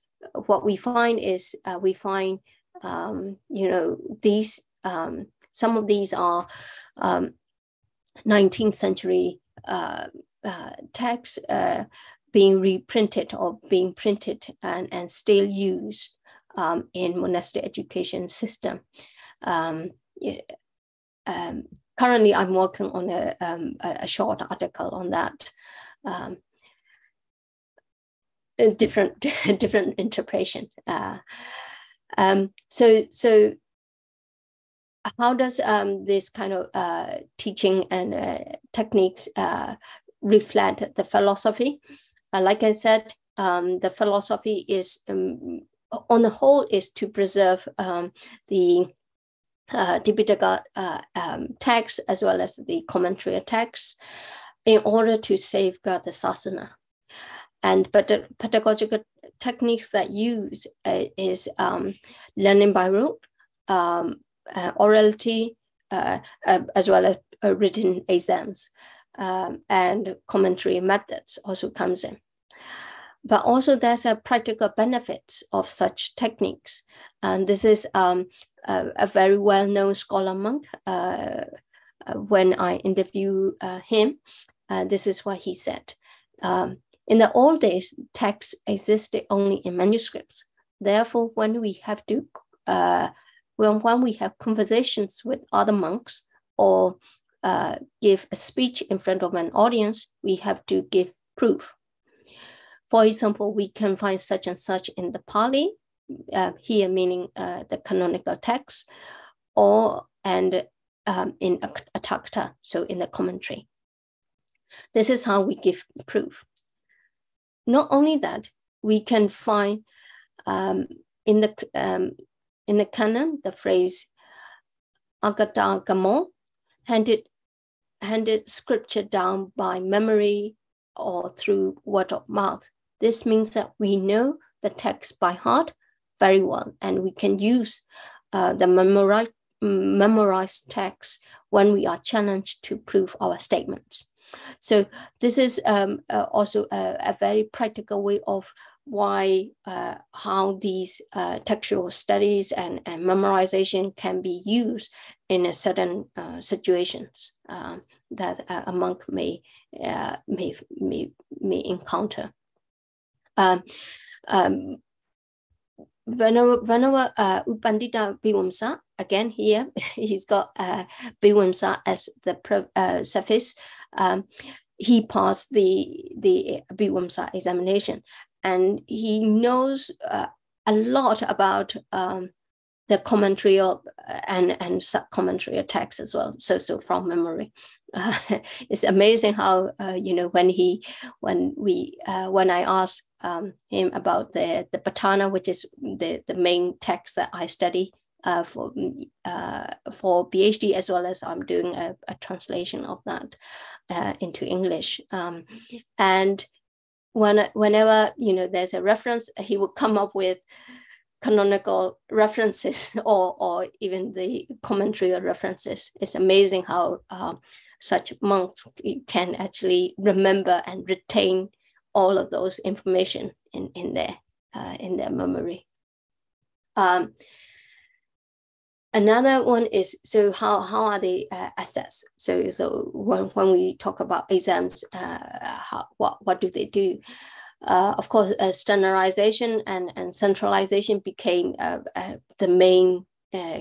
what we find is these some of these are 19th century texts being reprinted or being printed and still used in monastic education system. Currently, I'm working on a short article on that. Different interpretation. So how does this kind of teaching and techniques reflect the philosophy? Like I said, the philosophy is, on the whole, is to preserve the Tipitaka text as well as the commentary texts in order to safeguard the sasana. But the pedagogical techniques that use is learning by rote, orality, as well as written exams, and commentary methods also comes in. But also there's a practical benefits of such techniques. And this is a very well-known scholar monk. When I interview him, this is what he said. In the old days, texts existed only in manuscripts. Therefore, when we have conversations with other monks or give a speech in front of an audience, we have to give proof. For example, we can find such and such in the Pali, here meaning the canonical text, and in Atakta, so in the commentary. This is how we give proof. Not only that, we can find in the canon the phrase "agata gamo," handed scripture down by memory or through word of mouth. This means that we know the text by heart very well, and we can use the memorized text when we are challenged to prove our statements. So this is also a very practical way of how these textual studies and memorization can be used in a certain situations that a monk may encounter. Whenever Upandita Biwamsa, again here, he's got Biwamsa as the suffix. He passed the Biwamsa examination, and he knows a lot about the commentary and sub-commentary text as well. So from memory, it's amazing how when I asked him about the Patana, which is the main text that I study for PhD, as well as I'm doing a translation of that into English. And whenever there's a reference, he would come up with canonical references or even the commentary references. It's amazing how such monks can actually remember and retain all of those information in their memory. Another one is, so how are they assessed? So when we talk about exams, what do they do? Of course, standardization and centralization became the main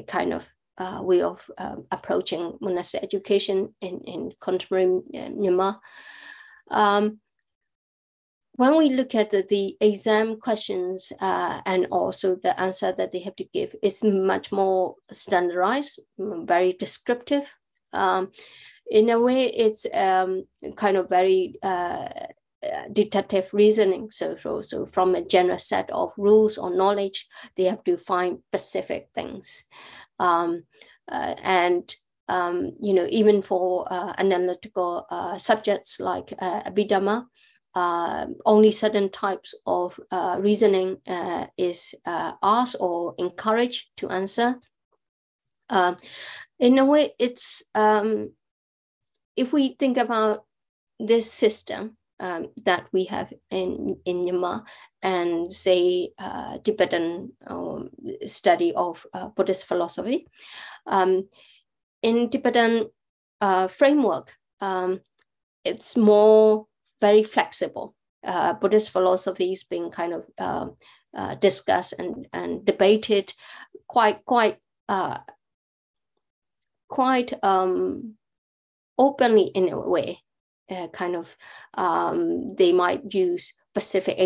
kind of way of approaching monastic education in contemporary Myanmar. When we look at the exam questions and also the answer that they have to give, it's much more standardized, very descriptive. In a way, it's kind of very deductive reasoning. So from a general set of rules or knowledge, they have to find specific things. Even for analytical subjects like Abhidhamma, only certain types of reasoning is asked or encouraged to answer. In a way, it's if we think about this system that we have in Myanmar and say Tibetan study of Buddhist philosophy, in Tibetan framework, it's more very flexible. Buddhist philosophy is being kind of discussed and debated quite openly in a way. They might use specific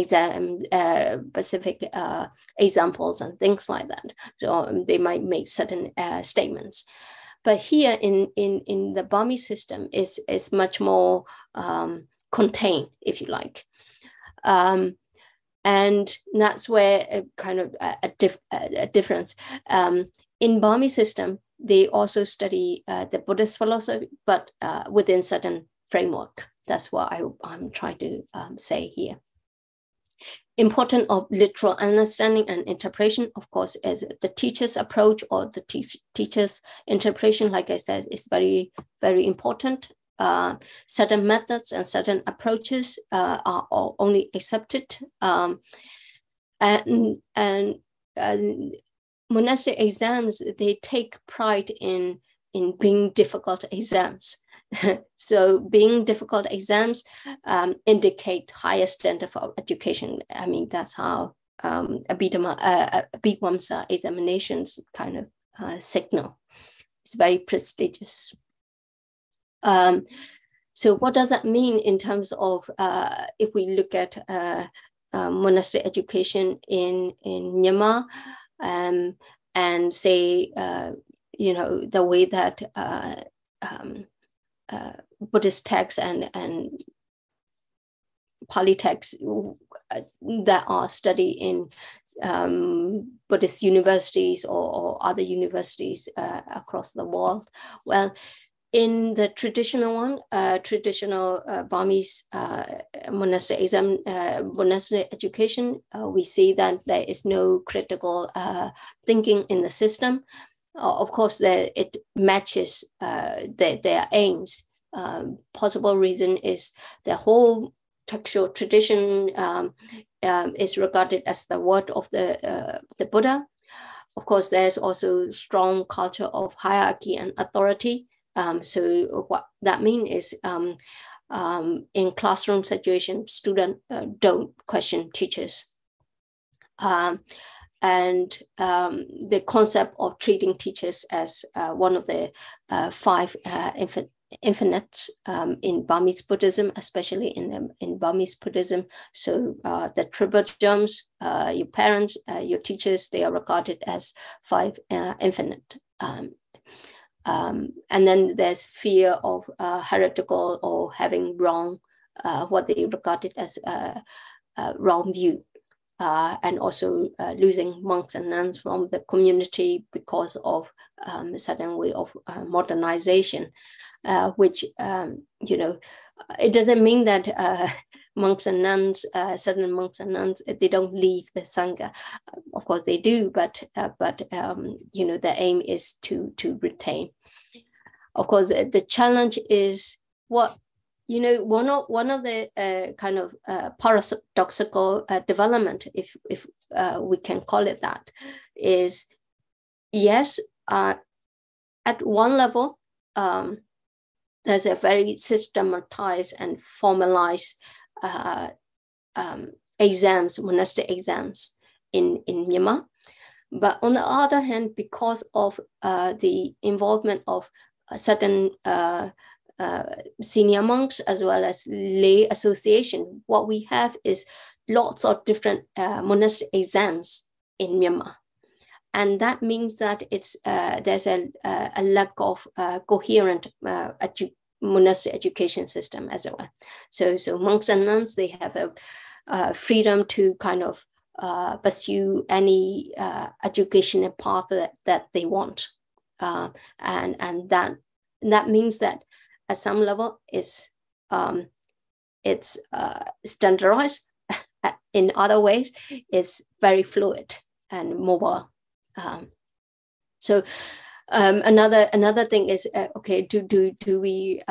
examples and things like that. So they might make certain statements. But here in the Burmese system, is much more contained, if you like. And that's where a kind of a difference. In Burmese system, they also study the Buddhist philosophy, but within certain framework. That's what I'm trying to say here. Important of literal understanding and interpretation, of course, is the teacher's approach or the teacher's interpretation, like I said, is very, very important. Certain methods and certain approaches are only accepted. Monastic exams, they take pride in being difficult exams. So being difficult exams indicate higher standard of education. I mean, that's how Abhidhamma examinations kind of signal. It's very prestigious. So what does that mean in terms of if we look at monastic education in Myanmar and say, the way that Buddhist texts and Pali texts that are studied in Buddhist universities or other universities across the world. Well, in the traditional one, Burmese monastic education, we see that there is no critical thinking in the system. Of course, it matches their aims. Possible reason is the whole textual tradition is regarded as the word of the Buddha. Of course, there's also strong culture of hierarchy and authority. So what that means is in classroom situation, students don't question teachers. And the concept of treating teachers as one of the five infinites in Burmese Buddhism, especially in Burmese Buddhism. So the triple germs, your parents, your teachers, they are regarded as five infinite. And then there's fear of heretical or having wrong, what they regarded as wrong view. And also losing monks and nuns from the community because of a certain way of modernization, which, it doesn't mean that monks and nuns, certain monks and nuns, they don't leave the Sangha. Of course they do, but the aim is to retain. Of course, the challenge is what one of the kind of paradoxical development, if we can call it that, is yes, at one level, there's a very systematized and formalized exams, monastic exams in Myanmar. But on the other hand, because of the involvement of certain senior monks as well as lay association, what we have is lots of different monastic exams in Myanmar. And that means that there's a lack of coherent monastic education system as well. So monks and nuns, they have a freedom to kind of pursue any educational path that they want. And that means that at some level it's standardized. In other ways, it's very fluid and mobile. So another thing is, okay, do we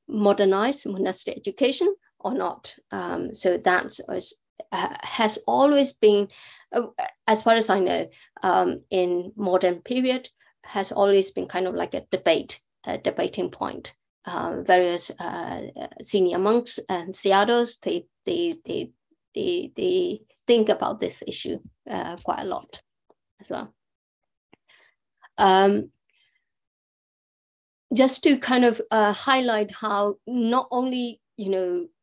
modernize monastic education or not? So that has always been, as far as I know, in modern period, has always been kind of like a debating point. Various senior monks and sayadaws, they think about this issue quite a lot as well. Just to kind of highlight how not only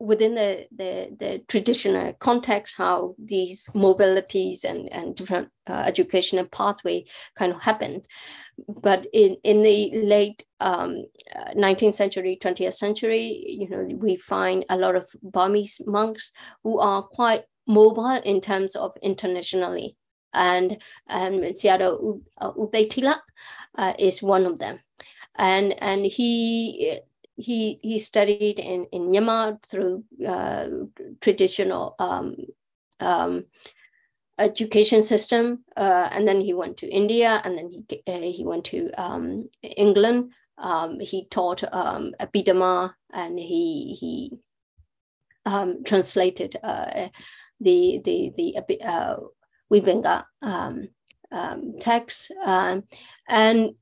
within the traditional context, how these mobilities and different educational pathway kind of happened, but in the late 19th century, 20th century, we find a lot of Burmese monks who are quite mobile in terms of internationally, and Sayadaw Udaitila is one of them, and he studied in Myanmar through traditional education system, and then he went to India, and then he went to England. He taught Abhidhamma, and he translated the Vibhanga text, and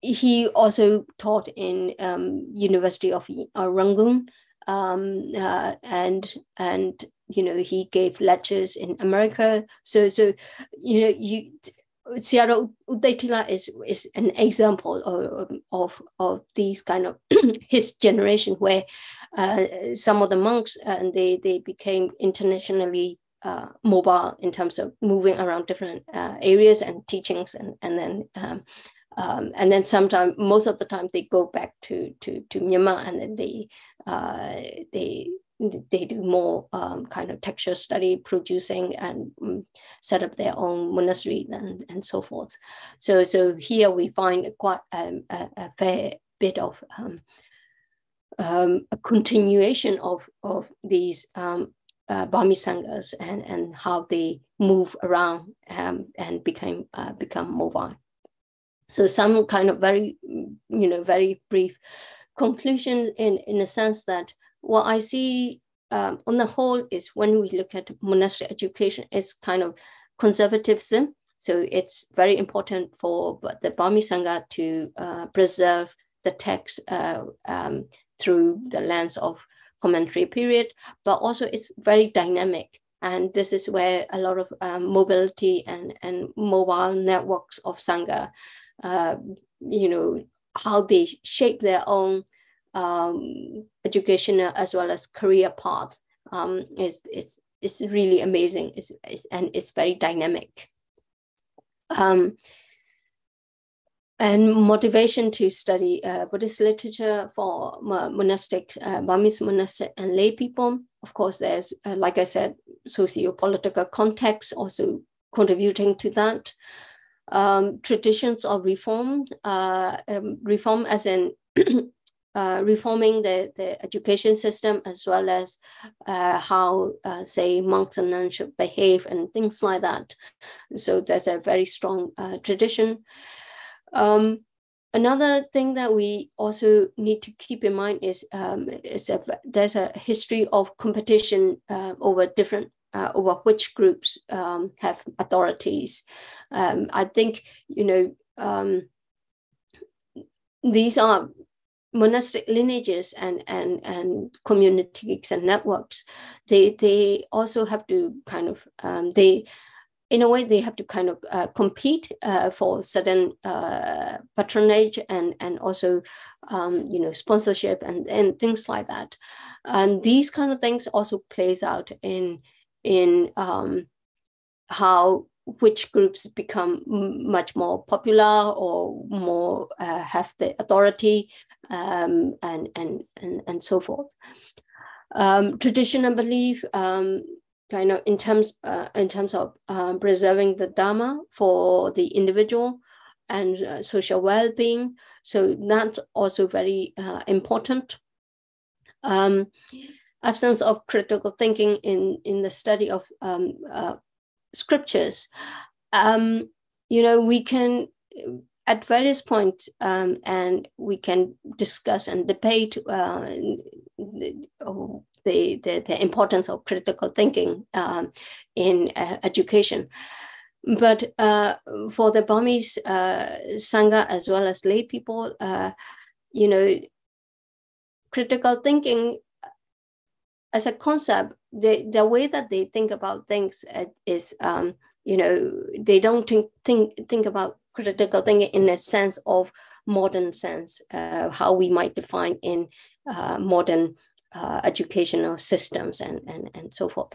he also taught in University of Rangoon, and he gave lectures in America. So Sayadaw Udaitila is an example of these kind of his generation, where some of the monks they became internationally mobile in terms of moving around different areas and teachings, and then sometimes, most of the time, they go back to Myanmar, and then they do more kind of textual study, producing, and set up their own monastery and so forth. So here we find quite a fair bit of a continuation of these Burmese sanghas and how they move around and become mobile. So some kind of very brief conclusion in the sense that what I see on the whole is, when we look at monastic education, it's kind of conservatism. So it's very important for the Burmese Sangha to preserve the text through the lens of commentary period, but also it's very dynamic. And this is where a lot of mobility and mobile networks of Sangha, how they shape their own educational as well as career path is really amazing. It's very dynamic. And motivation to study Buddhist literature for Burmese monastic and lay people. Of course, there's, like I said, socio-political context also contributing to that. Traditions of reform, reform as in reforming the education system, as well as how, say, monks and nuns should behave and things like that. So there's a very strong tradition. Another thing that we also need to keep in mind is there's a history of competition over different over which groups have authorities. I think, these are monastic lineages and communities and networks. They also have to kind of in a way, they have to kind of compete for certain patronage and also, sponsorship and things like that. And these kind of things also plays out in how which groups become much more popular or more have the authority and so forth. Tradition and belief. Kind of in terms of preserving the Dhamma for the individual and social well-being. So that's also very important. Absence of critical thinking in the study of scriptures. We can at various points and we can discuss and debate the importance of critical thinking in education. But for the Burmese Sangha as well as lay people, critical thinking as a concept, the way that they think about things is, they don't think about critical thinking in a sense of modern sense, how we might define in modern educational systems and so forth.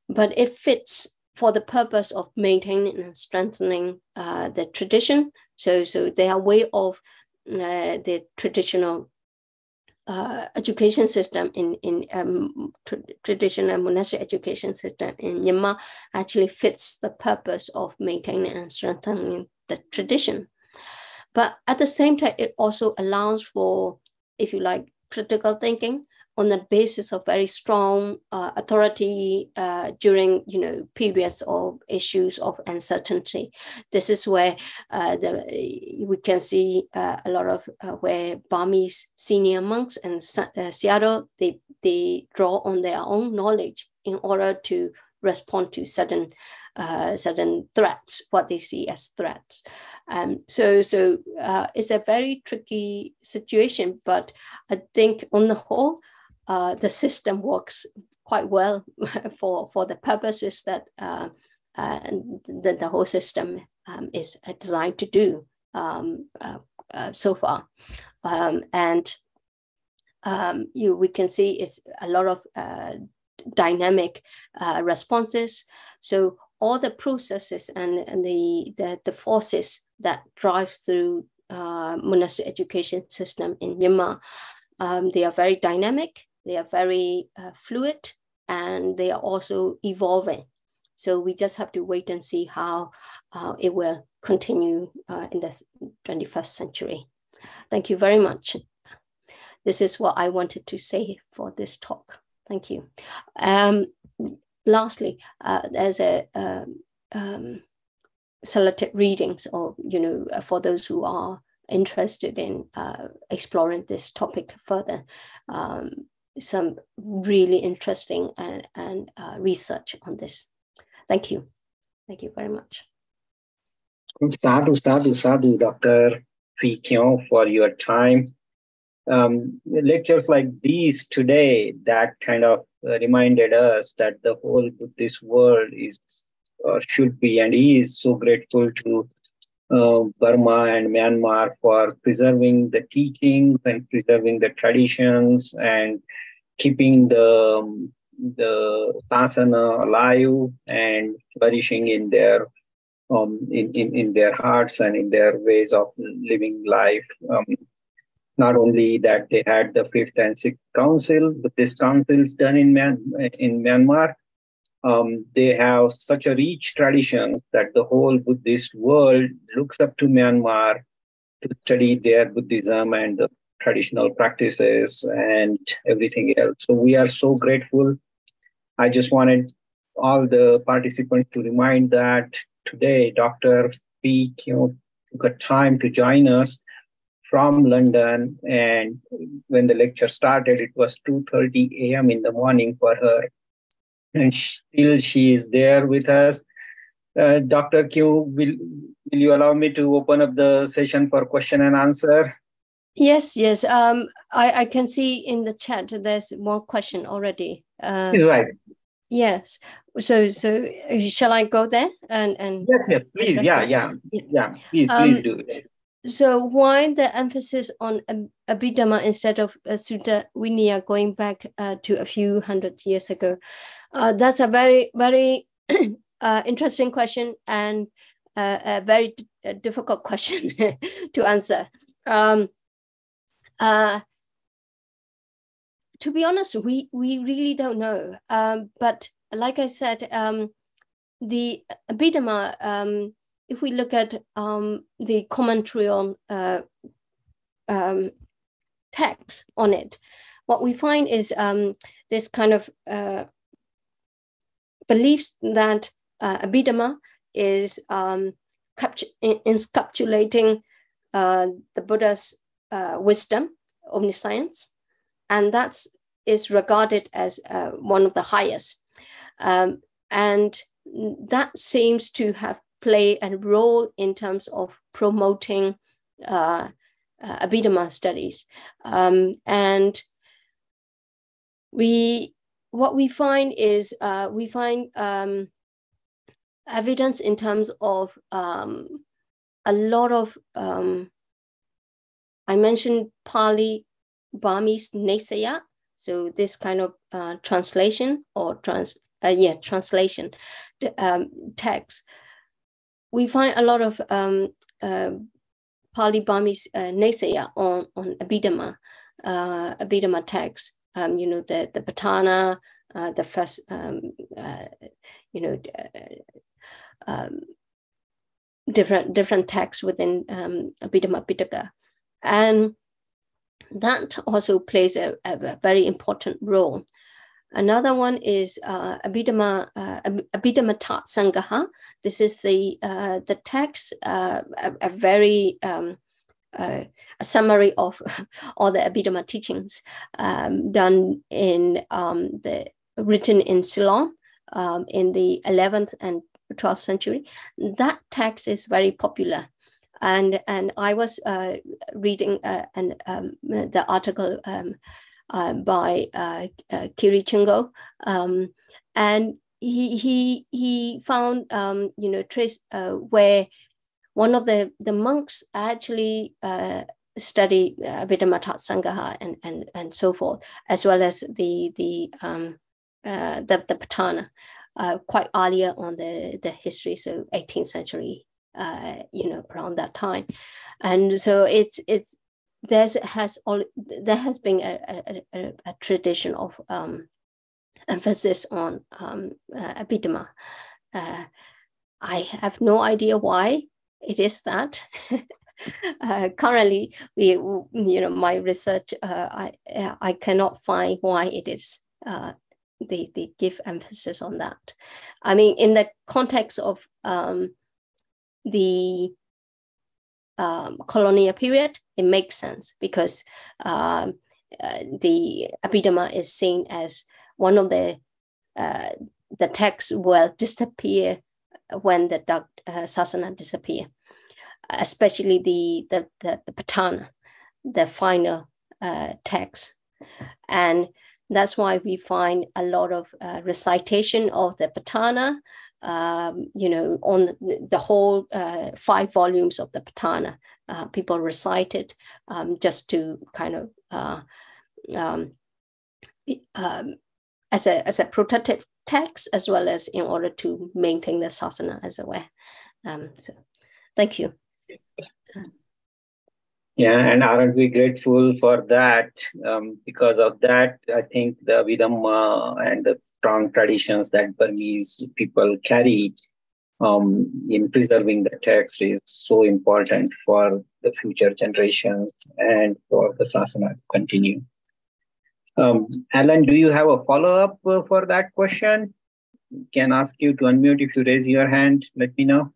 But it fits for the purpose of maintaining and strengthening the tradition. So they are way of the traditional education system in traditional monastic education system in Myanmar actually fits the purpose of maintaining and strengthening the tradition. But at the same time, it also allows for, if you like, critical thinking on the basis of very strong authority during, periods of issues of uncertainty. This is where we can see a lot of where Burmese senior monks and Seattle, they draw on their own knowledge in order to respond to certain threats, what they see as threats. So it's a very tricky situation, but I think on the whole, the system works quite well for the purposes that the whole system is designed to do so far. We can see it's a lot of dynamic responses. So all the processes and the forces that drive through monastic education system in Myanmar, they are very dynamic, they are very fluid, and they are also evolving. So we just have to wait and see how it will continue in the 21st century. Thank you very much. This is what I wanted to say for this talk. Thank you. Lastly, there's a selected readings, or for those who are interested in exploring this topic further, some really interesting and research on this. Thank you. Thank you very much. Sadhu, Dr. Kyaw, for your time. Lectures like these today that kind of reminded us that the whole Buddhist world is should be and is so grateful to Burma and Myanmar for preserving the teachings and preserving the traditions and keeping the sasana alive and flourishing in their in their hearts and in their ways of living life. Not only that, they had the 5th and 6th council, Buddhist councils done in Myanmar. They have such a rich tradition that the whole Buddhist world looks up to Myanmar to study their Buddhism and the traditional practices and everything else. So we are so grateful. I just wanted all the participants to remind that today Dr. Pyi took a time to join us from London, and when the lecture started, it was 2:30 a.m. in the morning for her, and still she is there with us. Dr. Q, will you allow me to open up the session for question and answer? Yes, yes. I can see in the chat there's one question already. Is right. Yes. So shall I go there and yes, please. Yeah. Please do. So why the emphasis on Abhidhamma instead of Sutta Vinaya going back to a few hundred years ago? That's a very, very interesting question and a very difficult question to answer. To be honest, we really don't know. But like I said, the Abhidhamma, if we look at the commentary on text on it, what we find is this kind of beliefs that Abhidhamma is encapsulating the Buddha's wisdom, omniscience, and that is regarded as one of the highest. And that seems to have played a role in terms of promoting Abhidhamma studies. And what we find is evidence in terms of a lot of, I mentioned Pali, Burmese Nesaya, so this kind of translation or translation text. We find a lot of Pali Burmese Nesaya on Abhidhamma, Abhidhamma text. The Patana, the first, different texts within Abhidhamma Pitaka. And that also plays a very important role. Another one is Abhidhamma Tat Sangaha. This is the text, a very a summary of all the Abhidhamma teachings done in written in Ceylon in the 11th and 12th century. That text is very popular. And I was reading the article by Kiri Chingo, and he found trace where one of the monks actually study Abhidhamma Tat Sangaha and so forth, as well as the Patana, quite earlier on the history, so 18th century. Around that time, and so there has been a tradition of emphasis on Abhidhamma. I have no idea why it is that. Currently, my research, I cannot find why it is. They give emphasis on that. I mean, in the context of the colonial period, it makes sense because the Abhidhamma is seen as one of the texts will disappear when the Sasana disappear, especially the Patana, the final text. And that's why we find a lot of recitation of the Patana, on the whole 5 volumes of the Patana. People recite it just to kind of as a protective text, as well as in order to maintain the Sasana as a way. So thank you. Yeah, and aren't we grateful for that? Because of that, I think the Abhidhamma and the strong traditions that Burmese people carry in preserving the text is so important for the future generations and for the Sasana to continue. Alan, do you have a follow-up for that question? Can ask you to unmute. If you raise your hand, let me know.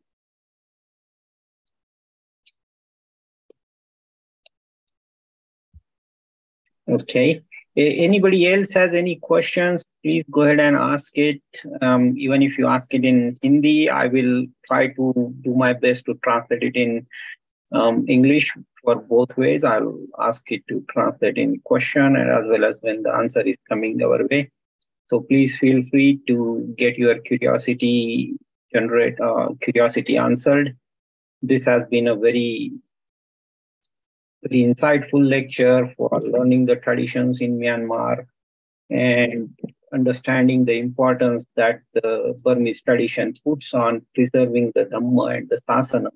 Okay. Anybody else has any questions, please go ahead and ask it. Even if you ask it in Hindi, I will try to do my best to translate it in English for both ways. I'll ask it to translate in question and as well as when the answer is coming our way. So please feel free to get your curiosity answered. This has been a very insightful lecture for learning the traditions in Myanmar and understanding the importance that the Burmese tradition puts on preserving the Dhamma and the Sasana.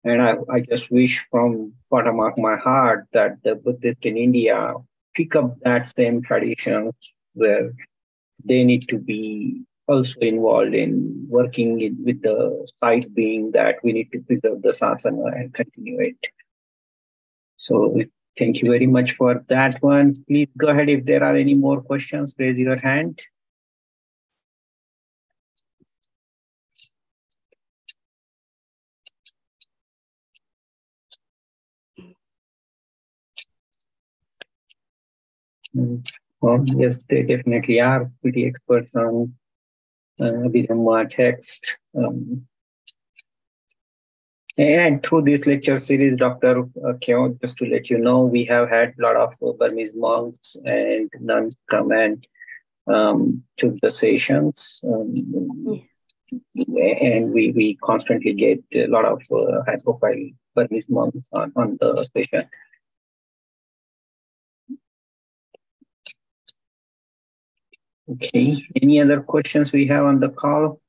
And I just wish from bottom of my heart that the Buddhists in India pick up that same traditions where they need to be also involved in working with the side being that we need to preserve the Sasana and continue it. So thank you very much for that one. Please go ahead if there are any more questions, raise your hand. Yes, they definitely are pretty experts on Dhamma text. And through this lecture series, Dr. Kyaw, just to let you know, we have had a lot of Burmese monks and nuns come and took the sessions. And we constantly get a lot of high-profile Burmese monks on the session. Okay, any other questions we have on the call?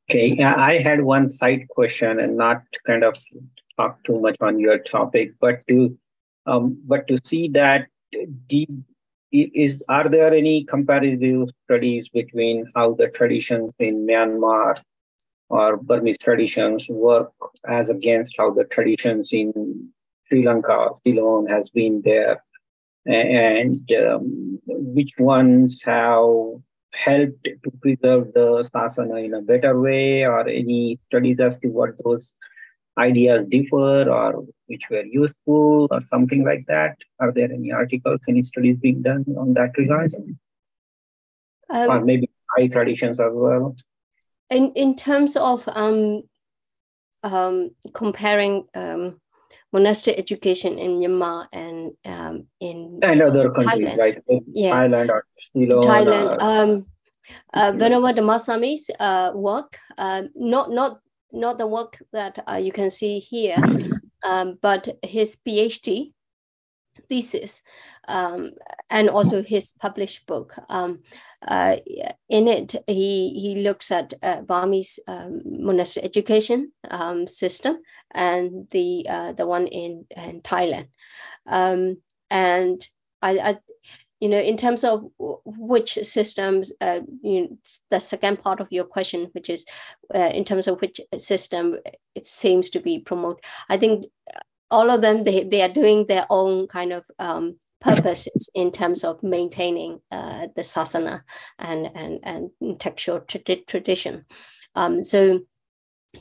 Okay, I had one side question and not kind of talk too much on your topic, but to see that are there any comparative studies between how the traditions in Myanmar or Burmese traditions work as against how the traditions in Sri Lanka, Ceylon has been there, and which ones have helped to preserve the sasana in a better way, or any studies as to what those ideas differ or which were useful or something like that? Are there any articles, any studies being done on that regard? Or maybe Thai traditions as well? In terms of comparing monastic education in Myanmar and in other countries, Thailand, like Thailand or Ceylon. Thailand. Whenever the Masamis work, not the work that you can see here, but his PhD thesis and also his published book. In it, he looks at Burmese monastic education system and the one in Thailand. And I in terms of which systems, the second part of your question, which is in terms of which system it seems to be promoted, I think all of them, they are doing their own kind of purposes in terms of maintaining the sasana and textual tradition. So,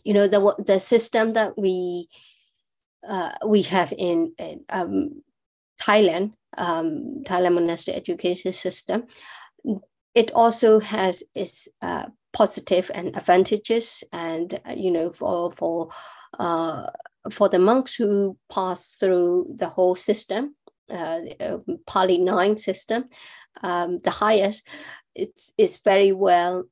the system that we have in Thailand, Thailand monastic education system, it also has its positive and advantages, and for the monks who pass through the whole system, Pali 9 system, the highest, it's very well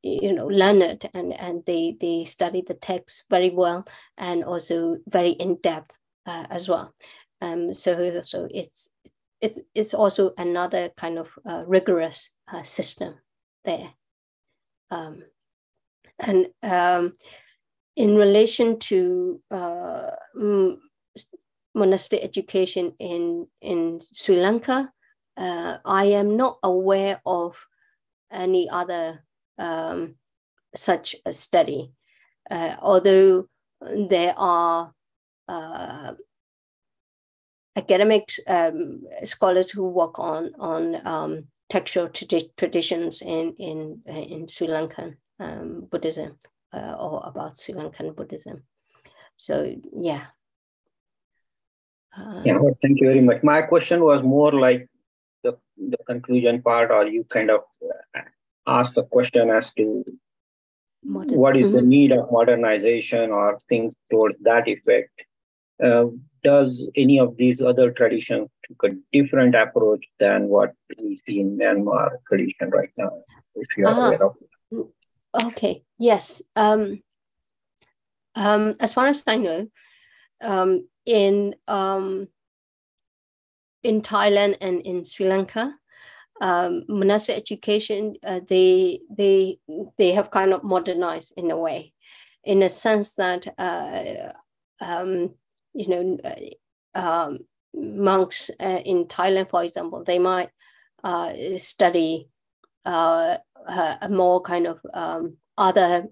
learned, and they study the text very well and also very in depth as well. So it's also another kind of rigorous system there. And in relation to monastic education in Sri Lanka, I am not aware of any other such a study, although there are academic scholars who work on textual traditions in Sri Lankan Buddhism or about Sri Lankan Buddhism. So yeah. Well, thank you very much. My question was more like the conclusion part, or you kind of asked the question as to what is the need of modernization or things towards that effect. Does any of these other traditions take a different approach than what we see in Myanmar tradition right now, if you are aware of it? Okay, yes. As far as I know, in Thailand and in Sri Lanka, monastic education, they have kind of modernized in a way, in a sense that monks in Thailand, for example, they might study a more kind of other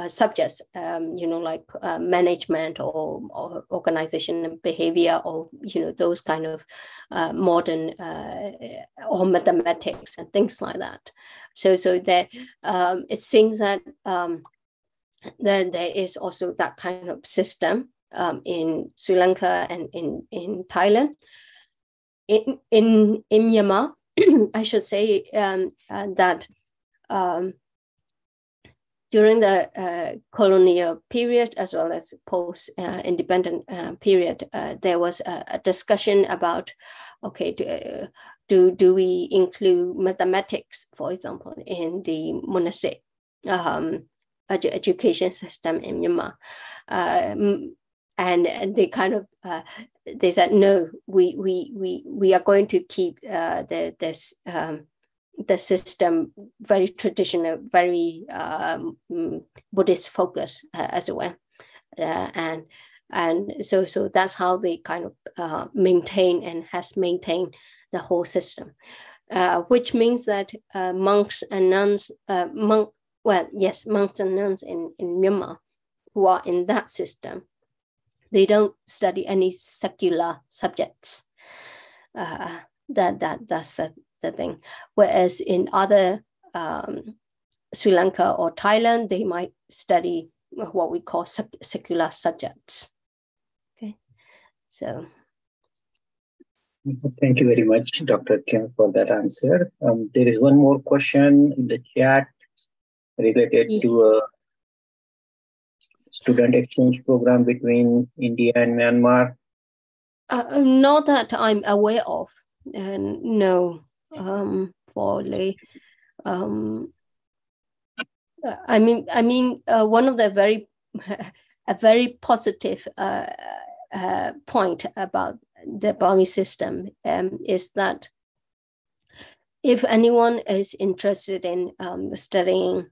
subjects, like management or organization and behavior, or those kind of modern or mathematics and things like that. So there it seems that there is also that kind of system in Sri Lanka and in Thailand. In Myanmar, I should say that during the colonial period, as well as post-independent period, there was a discussion about, okay, do we include mathematics, for example, in the monastic education system in Myanmar? And they kind of they said, no, we are going to keep the system very traditional, very Buddhist focus as well, and so that's how they kind of maintain and has maintained the whole system, which means that monks and nuns, monks and nuns in Myanmar who are in that system, they don't study any secular subjects. That's the thing. Whereas in other Sri Lanka or Thailand, they might study what we call secular subjects. Okay, so. Thank you very much, Dr. Kim, for that answer. There is one more question in the chat related to a student exchange program between India and Myanmar. Not that I'm aware of. No, probably. I mean, one of the very positive point about the Burmese system is that if anyone is interested in studying,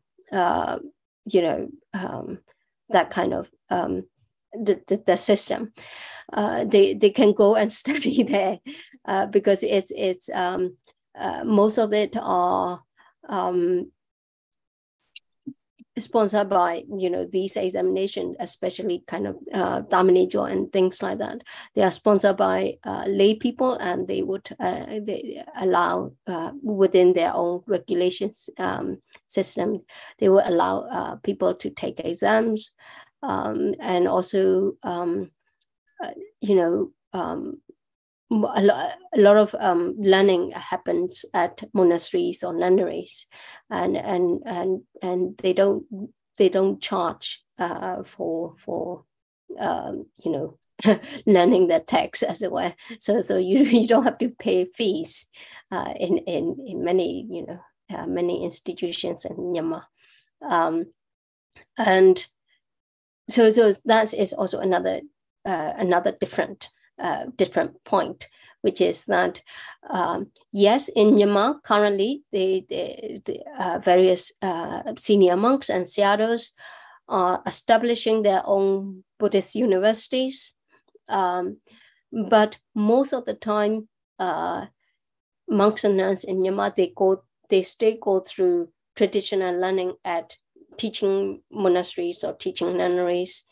that kind of the system, they can go and study there, because it's most of it are sponsored by these examinations, especially kind of Dhamma and things like that. They are sponsored by lay people, and they would they allow within their own regulations system, they will allow people to take exams, and also a lot of learning happens at monasteries or nunneries, and they don't charge for learning the text, as it were. So you don't have to pay fees in many many institutions in Myanmar, and so that is also another different point, which is that yes, in Myanmar currently the various senior monks and sayadaws are establishing their own Buddhist universities, but most of the time monks and nuns in Myanmar, they still go through traditional learning at teaching monasteries or teaching nunneries,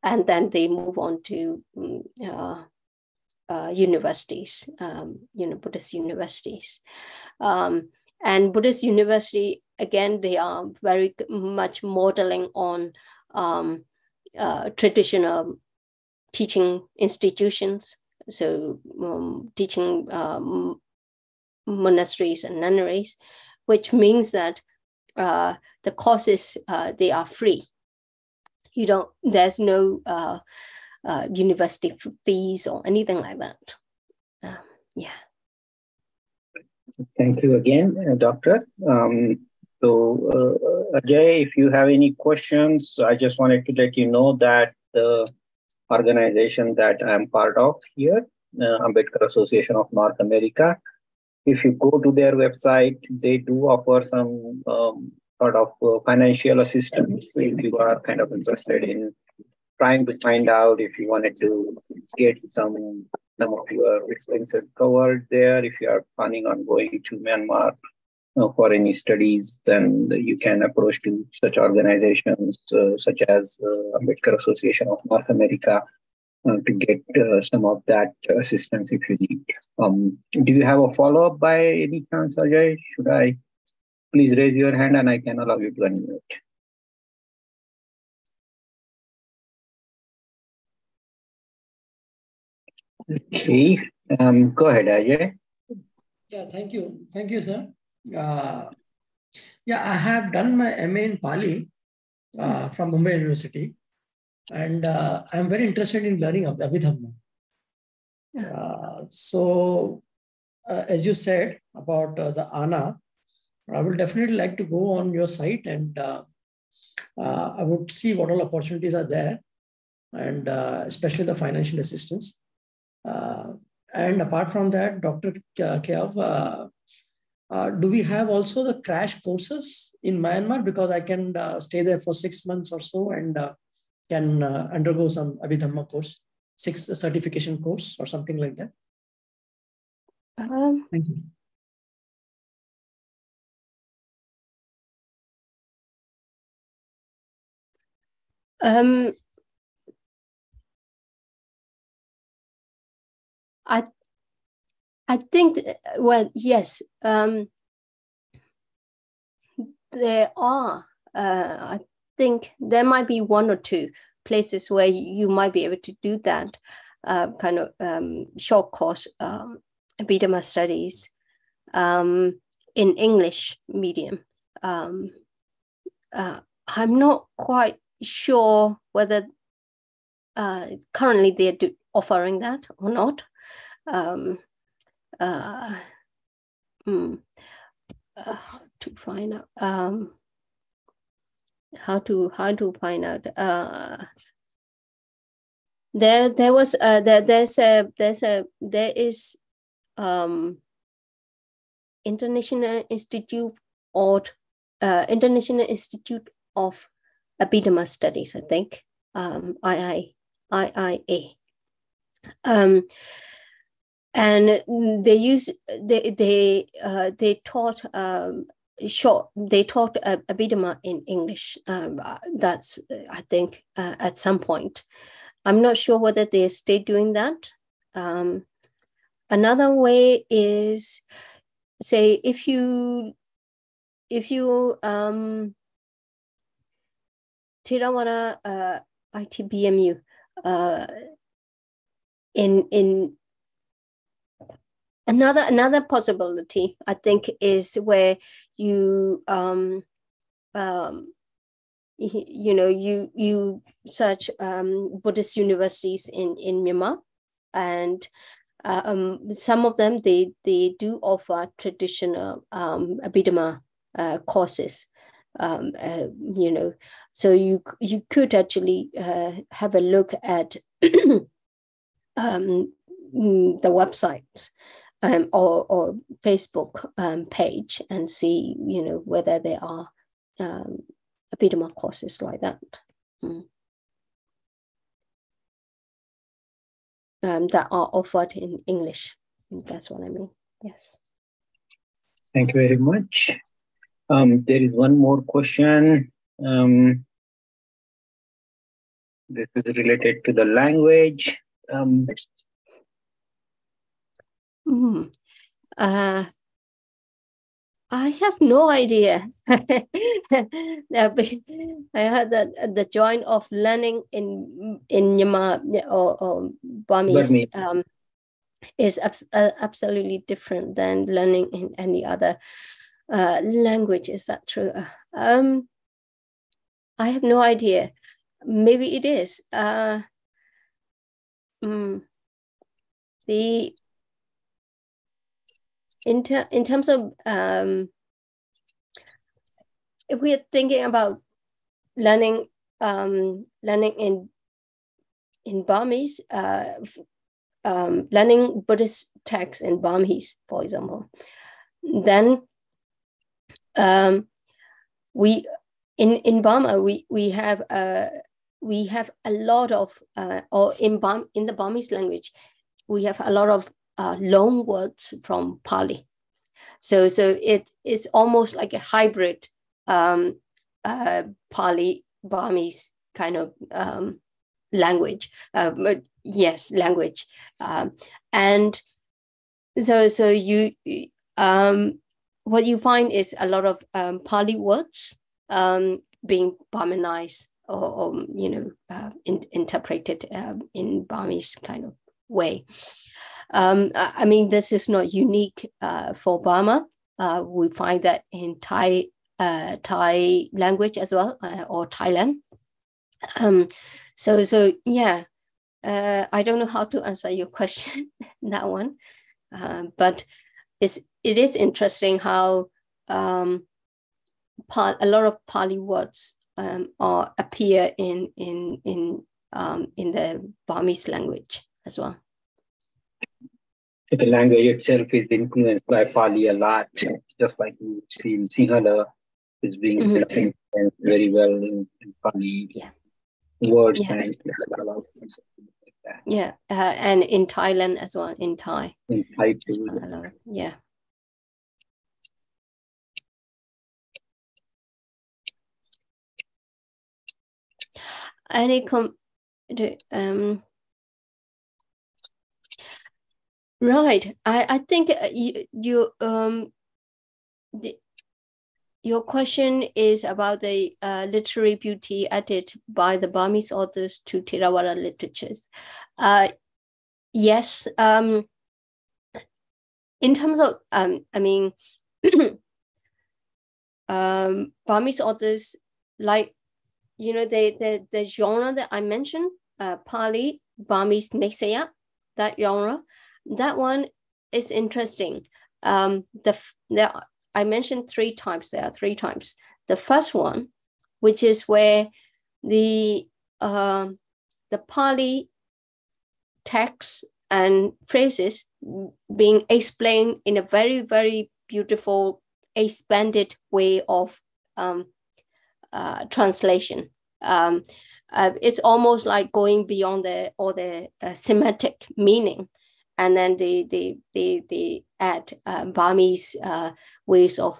and then they move on to universities, Buddhist universities. And Buddhist university, again, they are very much modeling on traditional teaching institutions. So teaching monasteries and nunneries, which means that the courses, they are free. There's no university fees or anything like that. Yeah. Thank you again, Doctor. Ajay, if you have any questions, I just wanted to let you know that the organization that I'm part of here, Ambedkar Association of North America, if you go to their website, they do offer some sort of financial assistance if you are kind of interested in trying to find out if you wanted to get some of your expenses covered there. If you are planning on going to Myanmar for any studies, then you can approach to such organizations such as Ambedkar Association of North America to get some of that assistance if you need. Do you have a follow-up by any chance, Ajay? Should I please raise your hand and I can allow you to unmute? Okay, go ahead, Ajay. Yeah, thank you. Thank you, sir. Yeah, I have done my MA in Pali from Mumbai University, and I'm very interested in learning Abhidhamma. As you said about the ANA, I would definitely like to go on your site and I would see what all opportunities are there, and especially the financial assistance. And apart from that, Dr. Kyaw, do we have also the crash courses in Myanmar? Because I can stay there for 6 months or so and can undergo some Abhidhamma course, 6 certification course or something like that. Thank you. I think, well, yes, there are. I think there might be 1 or 2 places where you might be able to do that kind of short course Abhidhamma studies in English medium. I'm not quite sure whether currently they're offering that or not. To find out how to find out. There is International Institute International Institute of Abhidhamma Studies, I think, IIA. And they taught Abhidhamma in English. That's, I think, at some point. I'm not sure whether they stay doing that. Another way is, say, if you Theravada ITBMU in another possibility, I think, is where you you search Buddhist universities in Myanmar, and some of them they do offer traditional Abhidhamma courses. So you could actually have a look at the website or Facebook page and see, whether there are Abhidhamma courses like that. That are offered in English. That's what I mean. Yes. Thank you very much. There is one more question. This is related to the language. I have no idea. I heard that the joy of learning in Myanmar or Burmese is absolutely different than learning in any other language. Is that true? I have no idea. Maybe it is. In terms of if we are thinking about learning in Burmese, learning Buddhist texts in Burmese, for example, then we in Burma we have a lot of or in the Burmese language we have a lot of loan words from Pali. So it's almost like a hybrid Pali Burmese kind of language. Yes, language. And so you what you find is a lot of Pali words being Burmanized or interpreted in Burmese kind of way. I mean, this is not unique for Burma. We find that in Thai language as well, or Thailand. So yeah, I don't know how to answer your question, that one, but it is interesting how a lot of Pali words appear in the Burmese language as well. The language itself is influenced by Pali a lot, just like we've seen Sinhala is being influenced very well in Pali words and a lot of things like that. Yeah, and in Thailand as well, in Thai. In Thai too. Yeah. Any right. I think your question is about the literary beauty added by the Burmese authors to Theravada literatures. Yes. In terms of, I mean, Burmese authors, like, the genre that I mentioned, Pali, Burmese Nisaya, that genre, that one is interesting. I mentioned three types. There are three types. The first one, which is where the Pali texts and phrases being explained in a very, very beautiful, expanded way of translation. It's almost like going beyond the semantic meaning, and then they add Burmese ways of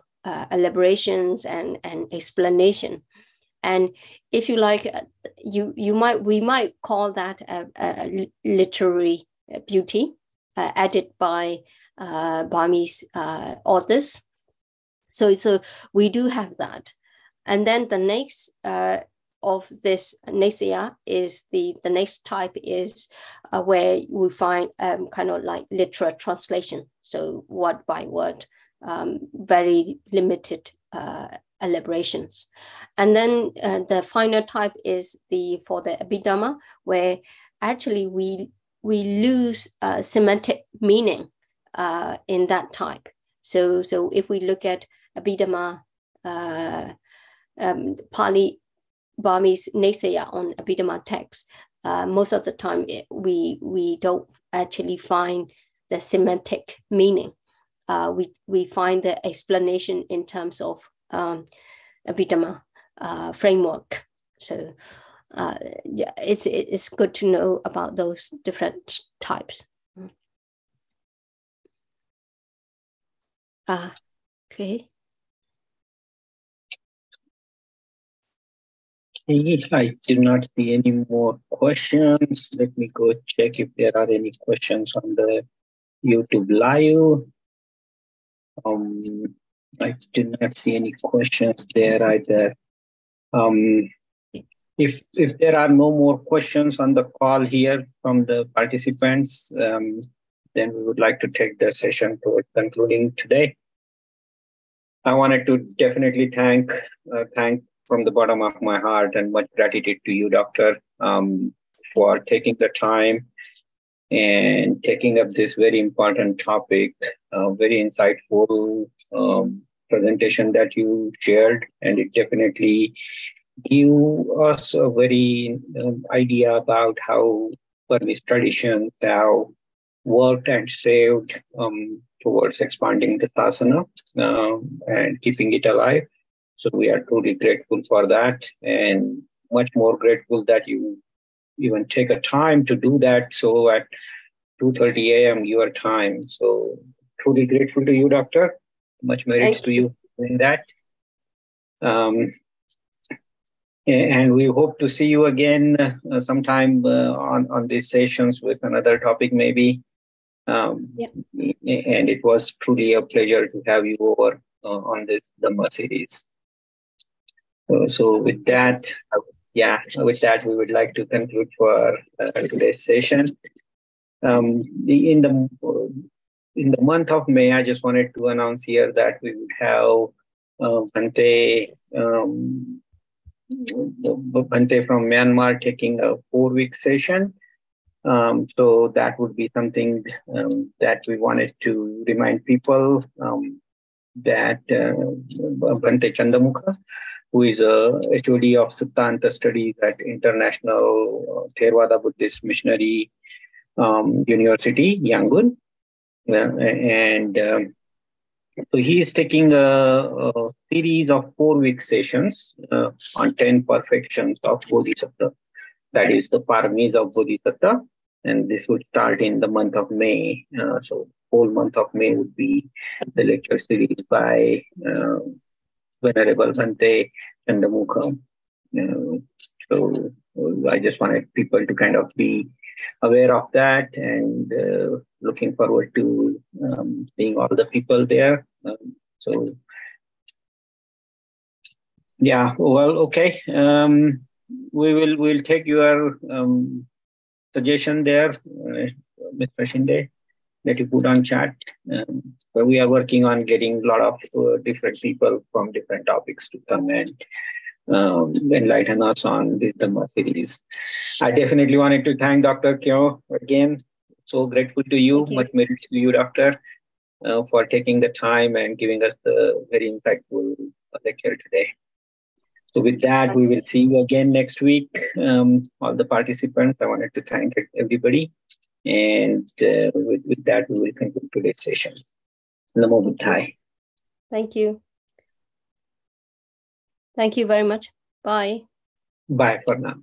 elaborations and explanation. And if you like, we might call that a literary beauty added by Burmese authors. So we do have that. And then the next of this Nisaya is the next type is where we find kind of like literal translation. So word by word, very limited elaborations. And then the final type is for the Abhidhamma, where actually we lose semantic meaning in that type. So if we look at Abhidhamma, Pali Burmese Nisaya on Abhidhamma text, most of the time we don't actually find the semantic meaning. We find the explanation in terms of Abhidhamma framework. So it's good to know about those different types. Okay. I do not see any more questions. Let me go check if there are any questions on the YouTube live. I did not see any questions there either. If there are no more questions on the call here from the participants, then we would like to take the session toward concluding today. I wanted to definitely thank from the bottom of my heart and much gratitude to you, Doctor, for taking the time and taking up this very important topic, very insightful presentation that you shared, and it definitely give us a very idea about how Burmese traditions have worked and saved towards expanding the sasana and keeping it alive. So we are truly grateful for that, and much more grateful that you even take a time to do that. So at 2:30 a.m. your time. So truly grateful to you, Doctor. Much merits to you doing that. And we hope to see you again sometime on these sessions with another topic, maybe. And it was truly a pleasure to have you over on this Dhamma series. So with that, we would like to conclude for today's session. In the month of May, I just wanted to announce here that we would have Bhante from Myanmar taking a 4-week session. So that would be something that we wanted to remind people that Bhante Chandamukha, who is a HOD of Siddhanta Studies at International Theravada Buddhist Missionary University, Yangon. So he is taking a series of 4-week sessions on 10 perfections of Bodhisattva. That is the paramis of Bodhisattva. And this would start in the month of May. So whole month of May would be the lecture series by Venerable Bhante Chandamukha. So I just wanted people to kind of be aware of that, and looking forward to seeing all the people there. Okay. We'll take your suggestion there, Mr. Shinde, that you put on chat. But we are working on getting a lot of different people from different topics to come and enlighten us on this Dhamma series. I definitely wanted to thank Dr. Kyaw again. So grateful to you. Much merit to you, Doctor, for taking the time and giving us the very insightful lecture today. So with that, we will see you again next week. All the participants, I wanted to thank everybody. And with that, we will conclude today's session. Namo Buddhaya. Thank you. Thank you very much. Bye. Bye for now.